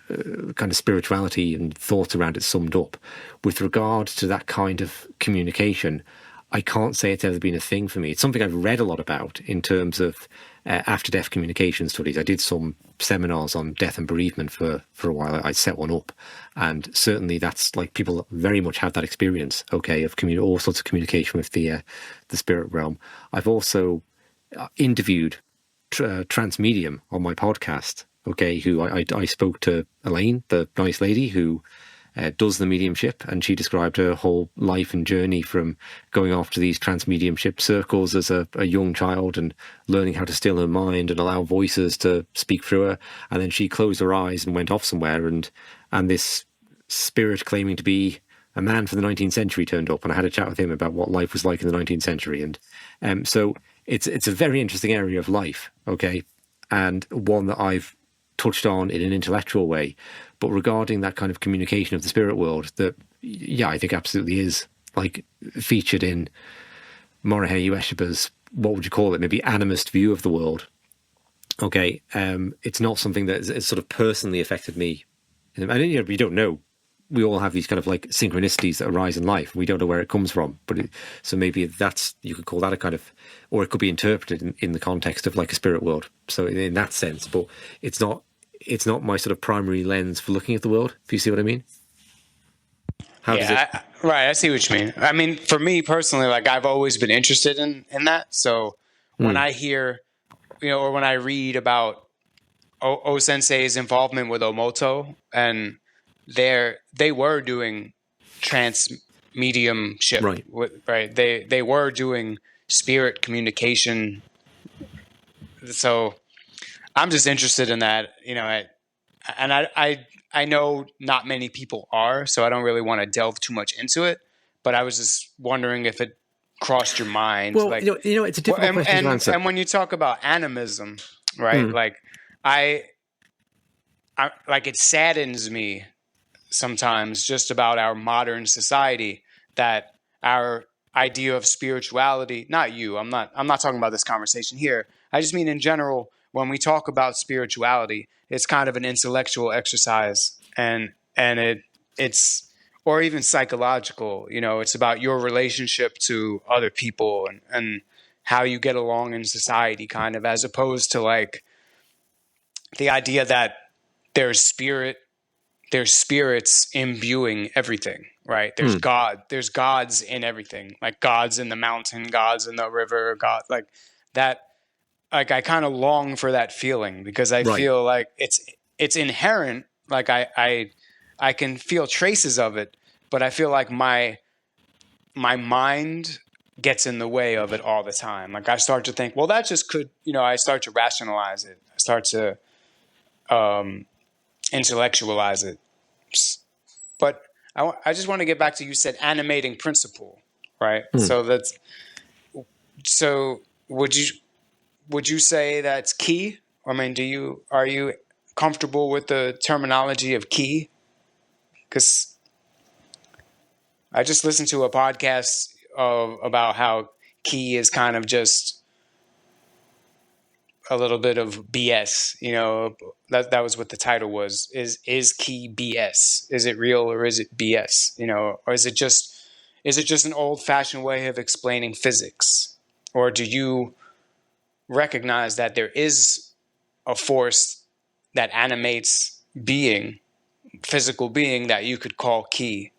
kind of spirituality and thoughts around it summed up. With regard to that kind of communication, I can't say it's ever been a thing for me. It's something I've read a lot about in terms of after-death communication studies. I did some seminars on death and bereavement for a while. I set one up, and certainly that's like people very much have that experience, okay, of all sorts of communication with the spirit realm. I've also interviewed trans medium on my podcast, okay, who I spoke to Elaine, the nice lady who does the mediumship, and she described her whole life and journey from going off to these trans mediumship circles as a young child and learning how to still her mind and allow voices to speak through her, and then she closed her eyes and went off somewhere, and this spirit claiming to be a man from the 19th century turned up, and I had a chat with him about what life was like in the 19th century, and so it's a very interesting area of life, okay, and one that I've touched on in an intellectual way. But regarding that kind of communication of the spirit world, that, yeah, I think absolutely is like featured in Morihei Ueshiba's, what would you call it, maybe animist view of the world. Okay, it's not something that has sort of personally affected me. And we don't know. We all have these kind of like synchronicities that arise in life. We don't know where it comes from. So maybe you could call that a kind of, or it could be interpreted in the context of like a spirit world. So in that sense, but it's not my sort of primary lens for looking at the world, if you see what I mean. Right, I see what you mean. I mean, for me personally, like I've always been interested in that. So when I hear, or when I read about O Sensei's involvement with Omoto, and they were doing trans mediumship, right? They were doing spirit communication. So I'm just interested in that, and I know not many people are, so I don't really want to delve too much into it. But I was just wondering if it crossed your mind. Well, like, it's a difficult question to answer. And when you talk about animism, right? Like I like, it saddens me sometimes just about our modern society that our idea of spirituality, not you, I'm not talking about this conversation here. I just mean in general, when we talk about spirituality, it's kind of an intellectual exercise, and it's or even psychological, it's about your relationship to other people and how you get along in society, kind of, as opposed to like the idea that there's spirit there's spirits imbuing everything, right? There's there's gods in everything, like gods in the mountain, gods in the river, God, like that. Like I kind of long for that feeling, because I feel like it's inherent. Like I can feel traces of it, but I feel like my mind gets in the way of it all the time. Like I start to think, well, that just could, I start to rationalize it. I start to intellectualize it. But I just want to get back to, you said animating principle, right? So would you say that's ki? I mean, are you comfortable with the terminology of ki? Because I just listened to a podcast about how ki is kind of just a little bit of BS. That was what the title was. Is ki BS? Is it real or is it BS? Or is it just an old-fashioned way of explaining physics? Or do you recognize that there is a force that animates physical being, that you could call ki?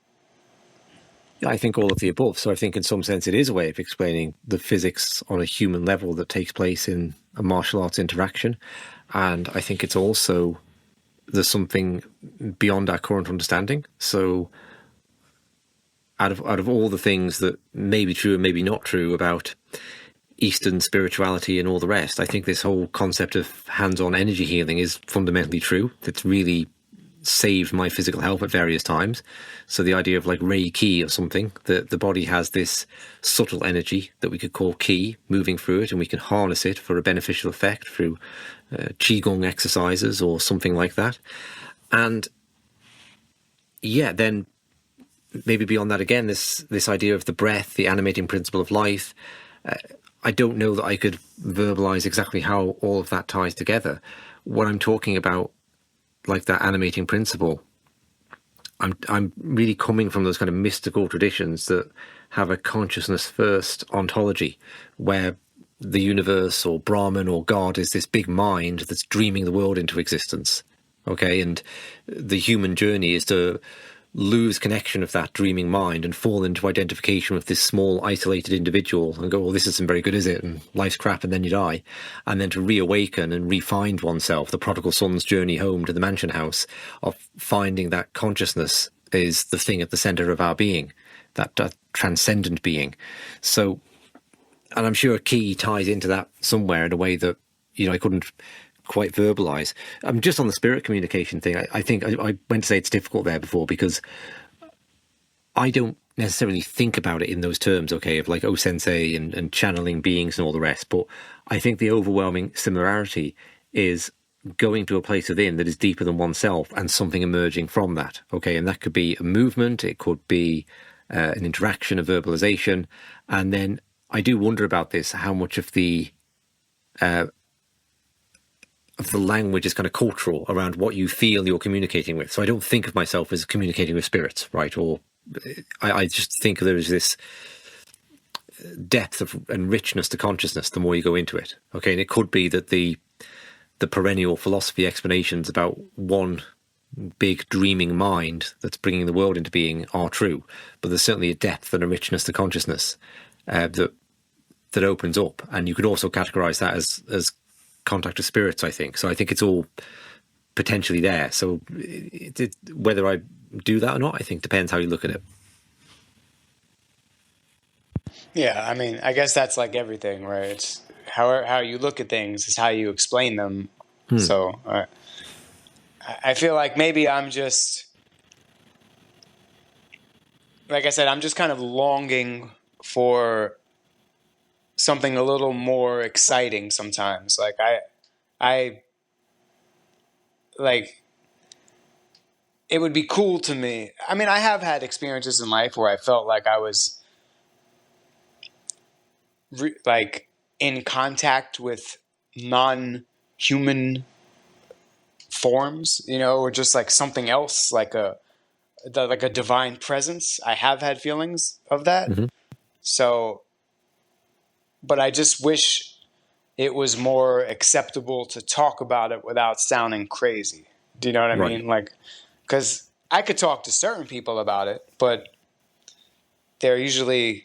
I think all of the above. So I think in some sense it is a way of explaining the physics on a human level that takes place in a martial arts interaction. And I think it's also, there's something beyond our current understanding. So out of all the things that may be true and maybe not true about Eastern spirituality and all the rest, I think this whole concept of hands-on energy healing is fundamentally true. It's really saved my physical health at various times. So the idea of like Reiki or something, that the body has this subtle energy that we could call ki moving through it, and we can harness it for a beneficial effect through qigong exercises or something like that. And yeah, then maybe beyond that again, this idea of the breath, the animating principle of life. I don't know that I could verbalize exactly how all of that ties together. What I'm talking about, like that animating principle, I'm really coming from those kind of mystical traditions that have a consciousness first ontology, where the universe or Brahman or God is this big mind that's dreaming the world into existence. Okay, and the human journey is to lose connection of that dreaming mind and fall into identification with this small isolated individual and go, well, this isn't very good, is it? And life's crap, and then you die. And then to reawaken and re-find oneself, the prodigal son's journey home to the mansion house, of finding that consciousness is the thing at the center of our being, that transcendent being. So, and I'm sure ki ties into that somewhere in a way that, I couldn't quite verbalize. Just on the spirit communication thing, I think I went to say it's difficult there before, because I don't necessarily think about it in those terms, okay, of like sensei and channeling beings and all the rest. But I think the overwhelming similarity is going to a place within that is deeper than oneself and something emerging from that, okay? And that could be a movement, it could be an interaction, a verbalization. And then I do wonder about this, how much of the language is kind of cultural around what you feel you're communicating with. So I don't think of myself as communicating with spirits, right? Or I just think there is this depth and richness to consciousness the more you go into it. Okay, and it could be that the perennial philosophy explanations about one big dreaming mind that's bringing the world into being are true, but there's certainly a depth and a richness to consciousness that opens up, and you could also categorize that as contact with spirits, I think. So I think it's all potentially there. So whether I do that or not, I think depends how you look at it. Yeah, I mean, I guess that's like everything, right? It's how you look at things is how you explain them. So I feel like maybe I'm just, like I said, I'm just kind of longing for something a little more exciting sometimes. Like I like, it would be cool to me. I mean, I have had experiences in life where I felt like I was like in contact with non-human forms, or just like something else, like a divine presence. I have had feelings of that. Mm-hmm. So, but I just wish it was more acceptable to talk about it without sounding crazy. Do you know what I mean? Like, because I could talk to certain people about it, but they're usually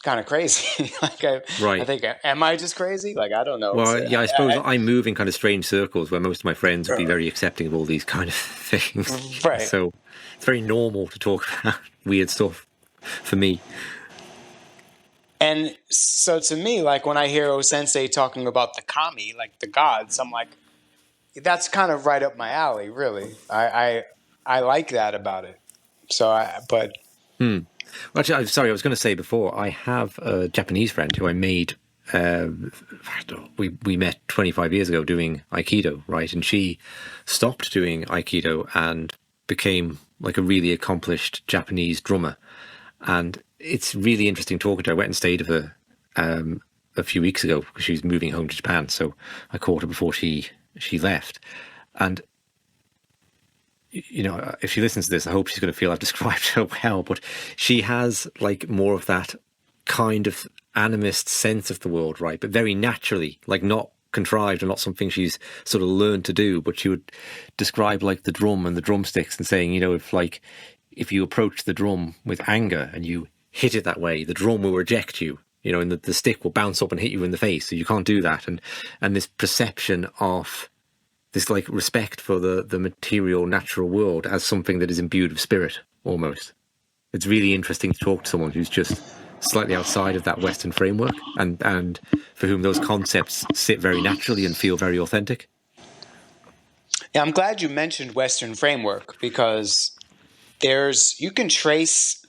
kind of crazy. Like I Right. think, am I just crazy? Like, I don't know. Well, yeah, I suppose I move in kind of strange circles where most of my friends would be very accepting of all these kind of things. Right. So it's very normal to talk about weird stuff for me. And so to me, like when I hear O-sensei talking about the kami, like the gods, I'm like, that's kind of right up my alley, really. I like that about it. So Well, actually, I'm sorry, I was going to say before, I have a Japanese friend who I made, we met 25 years ago doing Aikido, right? And she stopped doing Aikido and became like a really accomplished Japanese drummer. And it's really interesting talking to her. I went and stayed with her a few weeks ago because she was moving home to Japan. So I caught her before she left. And you know, if she listens to this, I hope she's going to feel I've described her well, but she has like more of that kind of animist sense of the world, right? But very naturally, like not contrived or not something she's sort of learned to do, but she would describe like the drum and the drumsticks and saying, you know, if you approach the drum with anger and you hit it that way, the drum will reject you, you know, and the stick will bounce up and hit you in the face. So you can't do that. And this perception of this like respect for the material natural world as something that is imbued with spirit almost. It's really interesting to talk to someone who's just slightly outside of that Western framework and for whom those concepts sit very naturally and feel very authentic. yeah, I'm glad you mentioned Western framework because you can trace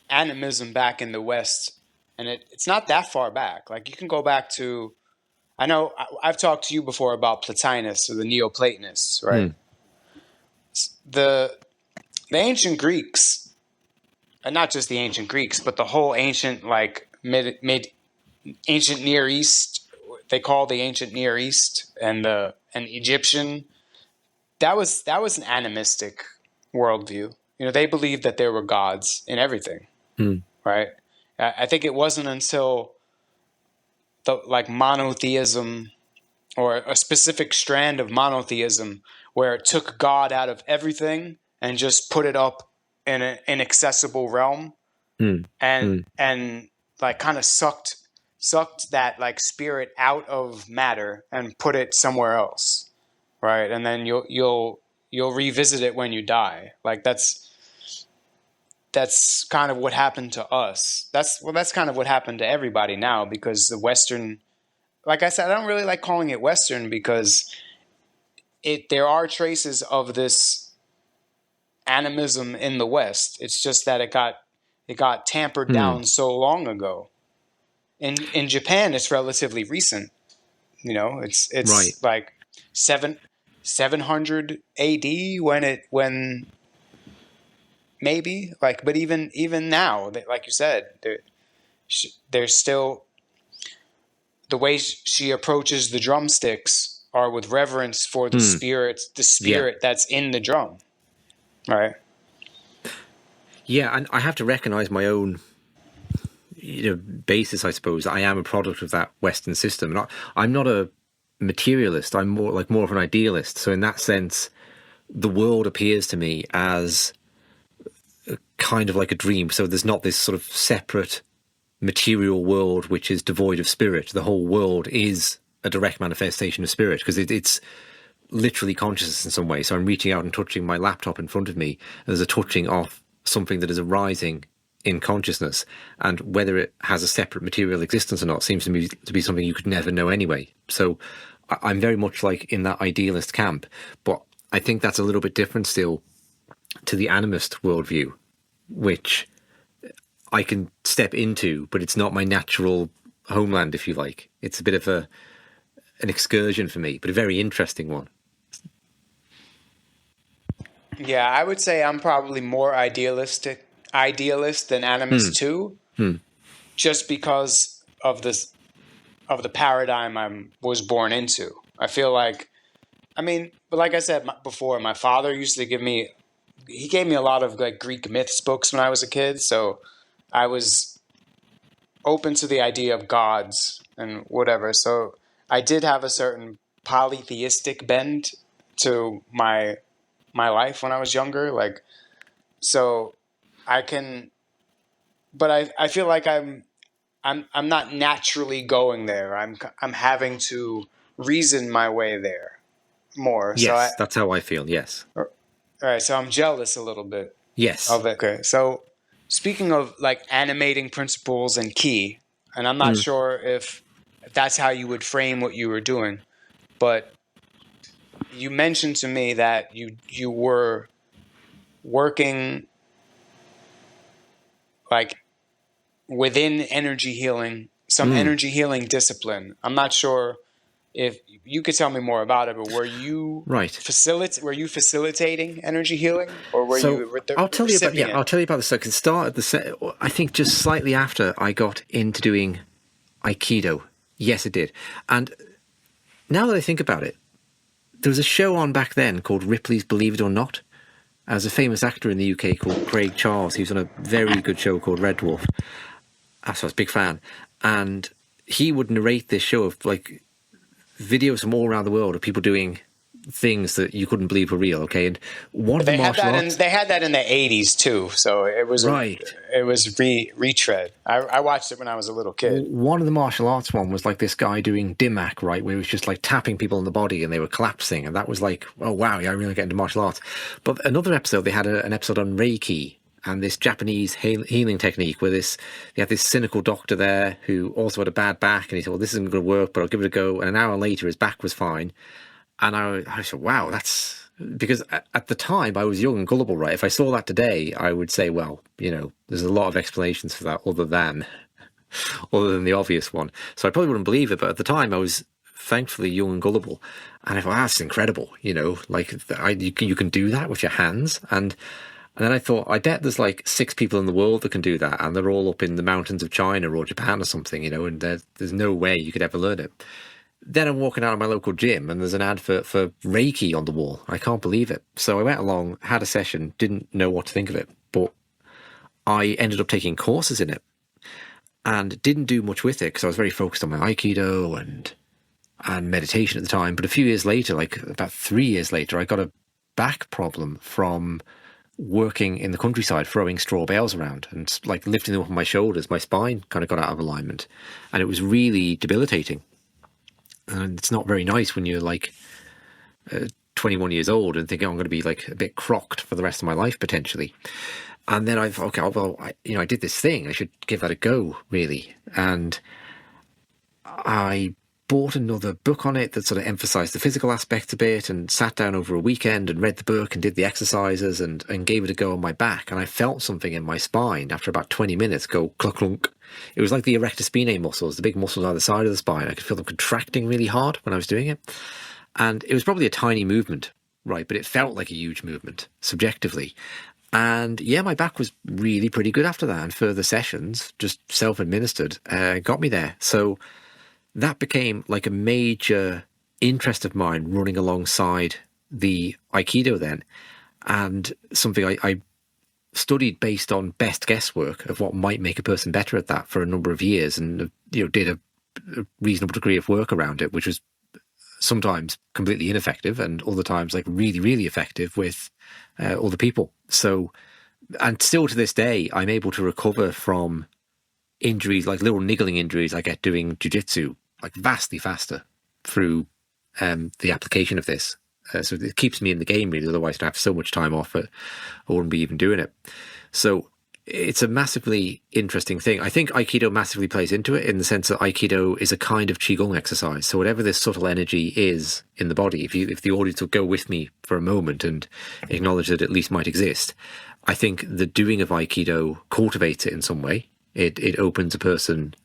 animism back in the West, and it's not that far back. Like you can go back to, I know I've talked to you before about Plotinus or the Neoplatonists, right? The ancient Greeks, and not just the ancient Greeks, but the whole ancient like ancient Near East. They call the ancient Near East and Egyptian. That was an animistic worldview. You know, they believed that there were gods in everything, right? I think it wasn't until the like monotheism or a specific strand of monotheism where it took God out of everything and just put it up in an inaccessible realm and like kind of sucked that like spirit out of matter and put it somewhere else, right? And then you'll revisit it when you die. Like that's kind of what happened to us. That's kind of what happened to everybody now because the Western, like I said, I don't really like calling it Western because there are traces of this animism in the West. It's just that it got tampered down so long ago. In Japan, it's relatively recent. You know, it's right. like 700 AD when maybe like, but even now, like you said, there's still the way she approaches the drumsticks are with reverence for the spirit that's in the drum, right? Yeah, and I have to recognize my own, you know, basis. I suppose I am a product of that Western system. And I'm not a materialist. I'm more of an idealist. So in that sense, the world appears to me as kind of like a dream. So there's not this sort of separate material world which is devoid of spirit. The whole world is a direct manifestation of spirit because it's literally consciousness in some way. So I'm reaching out and touching my laptop in front of me. There's a touching of something that is arising in consciousness, and whether it has a separate material existence or not seems to me to be something you could never know anyway. So I'm very much like in that idealist camp, but I think that's a little bit different still to the animist worldview, which I can step into, but it's not my natural homeland, if you like. It's a bit of an excursion for me, but a very interesting one. Yeah, I would say I'm probably more idealist than animist too, just because of the paradigm I was born into. I feel like, I mean, but like I said before, my father used to gave me a lot of like Greek myths books when I was a kid, so I was open to the idea of gods and whatever. So I did have a certain polytheistic bend to my my life when I was younger. Like, so I can, but I feel like I'm not naturally going there. I'm having to reason my way there more. Yes, that's how I feel. Yes. All right. So I'm jealous a little bit Yes. of it. Okay. So speaking of like animating principles and ki, and I'm not sure if that's how you would frame what you were doing, but you mentioned to me that you were working like within energy healing, some energy healing discipline. I'm not sure if you could tell me more about it, but were you facilitating energy healing, or were you the I'll tell recipient? you about I'll tell you about the second start at the I think just slightly after I got into doing Aikido. Yes, it did. And now that I think about it, there was a show on back then called Ripley's Believe It or Not. As a famous actor in the UK called Craig Charles, he was on a very good show called Red Dwarf. So I was a big fan. And he would narrate this show of like videos from all around the world of people doing things that you couldn't believe were real. Okay, and one of the martial arts, they had that in the 80s too, so it was right. It was retread. I watched it when I was a little kid. One of the martial arts one was like this guy doing Dimak, right, where he was just like tapping people in the body and they were collapsing, and that was like, oh wow, yeah, I really get into martial arts. But another episode, they had an episode on Reiki and this Japanese healing technique where they had this cynical doctor there who also had a bad back, and he thought, well, this isn't going to work, but I'll give it a go. And an hour later, his back was fine. And I said, wow, that's... Because at the time, I was young and gullible, right? If I saw that today, I would say, well, you know, there's a lot of explanations for that other than the obvious one. So I probably wouldn't believe it, but at the time, I was thankfully young and gullible. And I thought, that's incredible, you know, like you can do that with your hands. And then I thought, I bet there's like 6 people in the world that can do that, and they're all up in the mountains of China or Japan or something, you know, and there's no way you could ever learn it. Then I'm walking out of my local gym and there's an advert for Reiki on the wall. I can't believe it. So I went along, had a session, didn't know what to think of it, but I ended up taking courses in it and didn't do much with it because I was very focused on my Aikido and meditation at the time. But a few years later, like about 3 years later, I got a back problem from working in the countryside, throwing straw bales around and like lifting them up on my shoulders. My spine kind of got out of alignment and it was really debilitating. And it's not very nice when you're like 21 years old and thinking, oh, I'm going to be like a bit crocked for the rest of my life potentially. And then I thought, okay, well, I did this thing. I should give that a go, really. And I bought another book on it that sort of emphasized the physical aspect a bit, and sat down over a weekend and read the book and did the exercises and gave it a go on my back. And I felt something in my spine after about 20 minutes go cluck clunk. It was like the erector spinae muscles, the big muscles on the side of the spine. I could feel them contracting really hard when I was doing it. And it was probably a tiny movement, right? But it felt like a huge movement subjectively. And yeah, my back was really pretty good after that. And further sessions, just self-administered, got me there. So that became like a major interest of mine running alongside the Aikido then. And something I studied based on best guesswork of what might make a person better at that for a number of years, and did a reasonable degree of work around it, which was sometimes completely ineffective and other times like really, really effective with other people. So, and still to this day, I'm able to recover from injuries, like little niggling injuries I get doing jiu-jitsu, like vastly faster through the application of this. So it keeps me in the game, really. Otherwise, I'd have so much time off it, I wouldn't be even doing it. So it's a massively interesting thing. I think Aikido massively plays into it in the sense that Aikido is a kind of Qigong exercise. So whatever this subtle energy is in the body, if the audience will go with me for a moment and acknowledge that it at least might exist, I think the doing of Aikido cultivates it in some way. It opens a person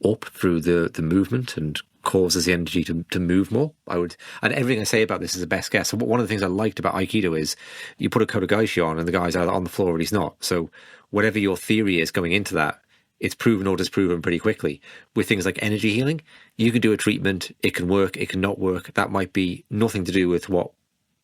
up through the movement and causes the energy to move more. And everything I say about this is a best guess. So one of the things I liked about Aikido is you put a kodogaeshi on and the guy's either on the floor or he's not. So whatever your theory is going into that, it's proven or disproven pretty quickly. With things like energy healing, you can do a treatment, it can work, it can not work. That might be nothing to do with what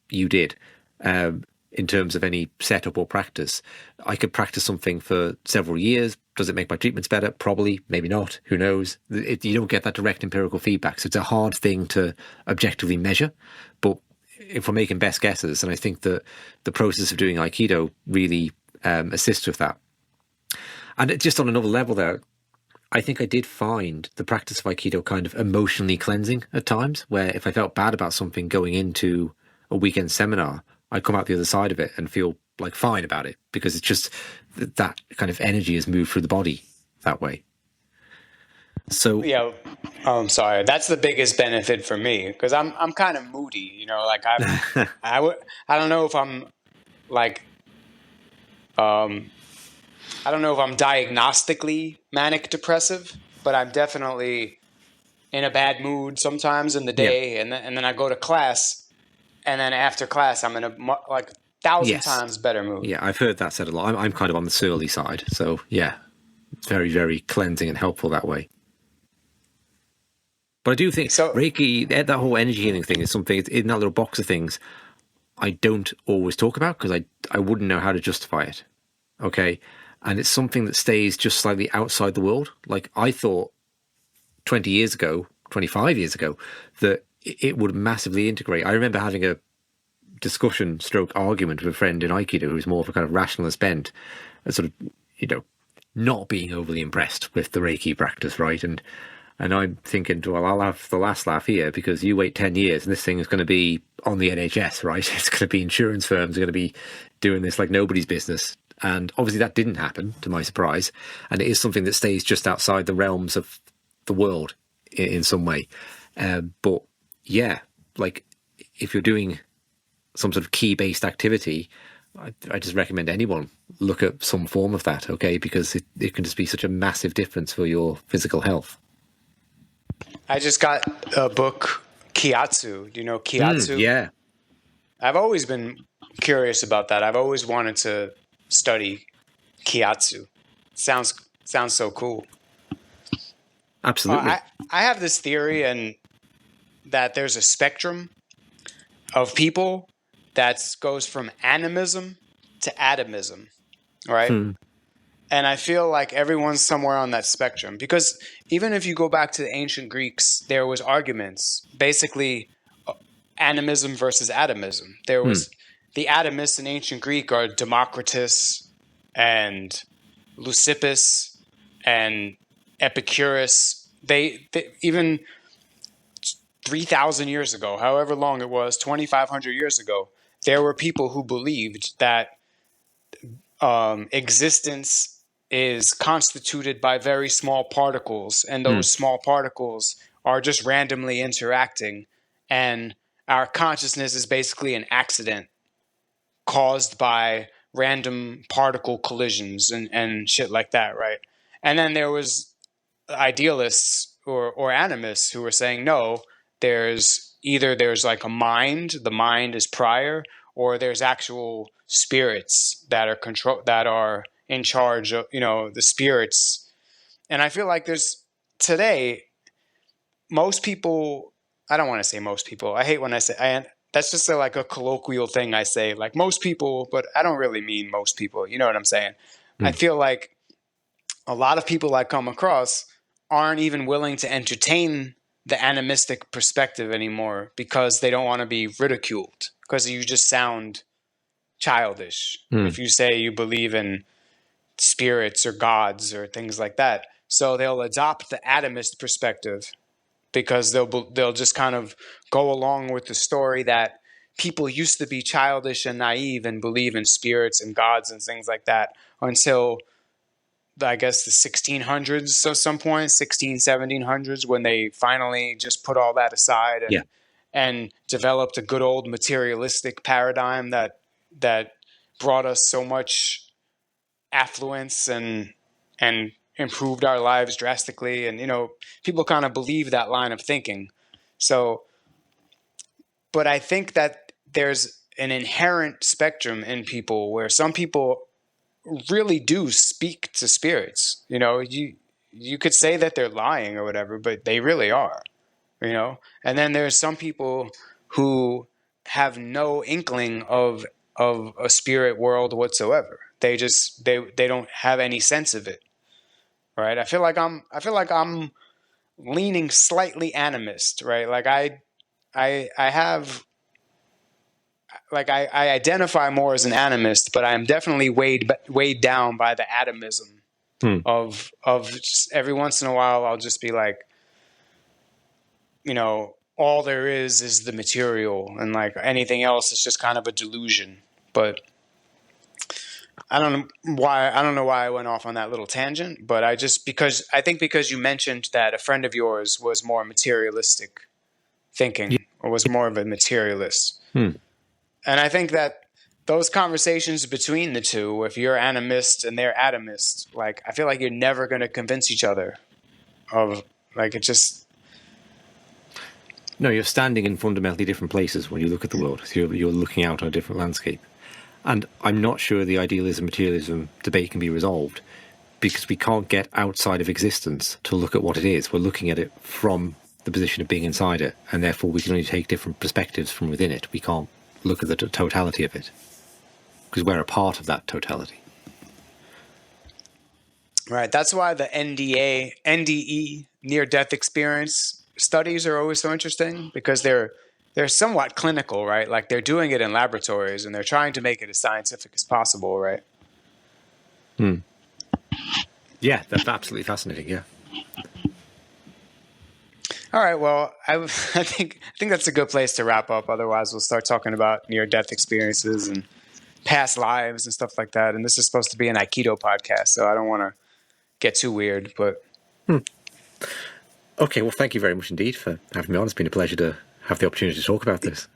you did in terms of any setup or practice. I could practice something for several years. Does it make my treatments better? Probably, maybe not. Who knows? You don't get that direct empirical feedback. So it's a hard thing to objectively measure. But if we're making best guesses. And I think that the process of doing Aikido really assists with that. And just on another level there, I think I did find the practice of Aikido kind of emotionally cleansing at times, where if I felt bad about something going into a weekend seminar, I'd come out the other side of it and feel like fine about it, because it's just that kind of energy has moved through the body that way. So Yeah, I'm sorry. That's the biggest benefit for me, because I'm kind of moody, you know. Like I don't know if I'm like I don't know if I'm diagnostically manic depressive, but I'm definitely in a bad mood sometimes in the day, and then I go to class, and then after class I'm in a like 1,000 times better mood. Yeah, I've heard that said a lot. I'm kind of on the surly side, so yeah, it's very, very cleansing and helpful that way. But I do think Reiki, that whole energy healing thing, is something in that little box of things I don't always talk about, because I wouldn't know how to justify it. Okay. And it's something that stays just slightly outside the world. Like, I thought 20 years ago, 25 years ago, that it would massively integrate. I remember having a discussion stroke argument with a friend in Aikido who's more of a kind of rationalist bent, and sort of, you know, not being overly impressed with the Reiki practice, right? And I'm thinking, well, I'll have the last laugh here, because you wait 10 years and this thing is going to be on the NHS, right? It's going to be insurance firms are going to be doing this like nobody's business. And obviously that didn't happen, to my surprise. And it is something that stays just outside the realms of the world in some way. But yeah, like, if you're doing some sort of key-based activity, I just recommend anyone look at some form of that, okay? Because it can just be such a massive difference for your physical health. I just got a book, Kiatsu. Do you know Kiatsu? Yeah. I've always been curious about that. I've always wanted to study Kiatsu. Sounds so cool. Absolutely. I have this theory, and that there's a spectrum of people that goes from animism to atomism, right? And I feel like everyone's somewhere on that spectrum, because even if you go back to the ancient Greeks, there was arguments, basically animism versus atomism. There was the atomists in ancient Greek are Democritus and Leucippus and Epicurus. They even 3,000 years ago, however long it was, 2,500 years ago, there were people who believed that existence is constituted by very small particles, and those small particles are just randomly interacting, and our consciousness is basically an accident caused by random particle collisions and shit like that, right? And then there was idealists or animists who were saying, no, there's like a mind, the mind is prior, or there's actual spirits that are in charge of, you know, the spirits. And I feel like today, most people, I don't want to say most people, I hate when I say, that's just like a colloquial thing I say, like most people, but I don't really mean most people, you know what I'm saying? I feel like a lot of people I come across aren't even willing to entertain the animistic perspective anymore, because they don't want to be ridiculed, because you just sound childish if you say you believe in spirits or gods or things like that. So they'll adopt the atomist perspective, because they'll just kind of go along with the story that people used to be childish and naive and believe in spirits and gods and things like that, until I guess the 1600s, so some point, 1700s, when they finally just put all that aside and developed a good old materialistic paradigm that brought us so much affluence and improved our lives drastically. And, you know, people kind of believe that line of thinking. So, but I think that there's an inherent spectrum in people where some people really do speak to spirits. You know, you could say that they're lying or whatever, but they really are, you know? And then there's some people who have no inkling of a spirit world whatsoever. They just, they don't have any sense of it. Right. I feel like I'm leaning slightly animist, right? Like I have I identify more as an animist, but I'm definitely weighed down by the atomism of just every once in a while I'll just be like, all there is the material, and like anything else is just kind of a delusion. But I don't know why I went off on that little tangent, but I think because you mentioned that a friend of yours was more materialistic thinking, or was more of a materialist. And I think that those conversations between the two, if you're animist and they're atomist, like, I feel like you're never going to convince each other of, like, it just... No, you're standing in fundamentally different places when you look at the world. So you're looking out on a different landscape. And I'm not sure the idealism-materialism debate can be resolved, because we can't get outside of existence to look at what it is. We're looking at it from the position of being inside it, and therefore we can only take different perspectives from within it. We can't look at the totality of it, because we're a part of that totality. Right. That's why the NDE, near-death experience studies are always so interesting, because they're somewhat clinical, right? Like, they're doing it in laboratories, and they're trying to make it as scientific as possible, right? Yeah, that's absolutely fascinating, yeah. All right, well, I think that's a good place to wrap up. Otherwise, we'll start talking about near-death experiences and past lives and stuff like that. And this is supposed to be an Aikido podcast, so I don't want to get too weird, but... Okay, well, thank you very much indeed for having me on. It's been a pleasure to have the opportunity to talk about this.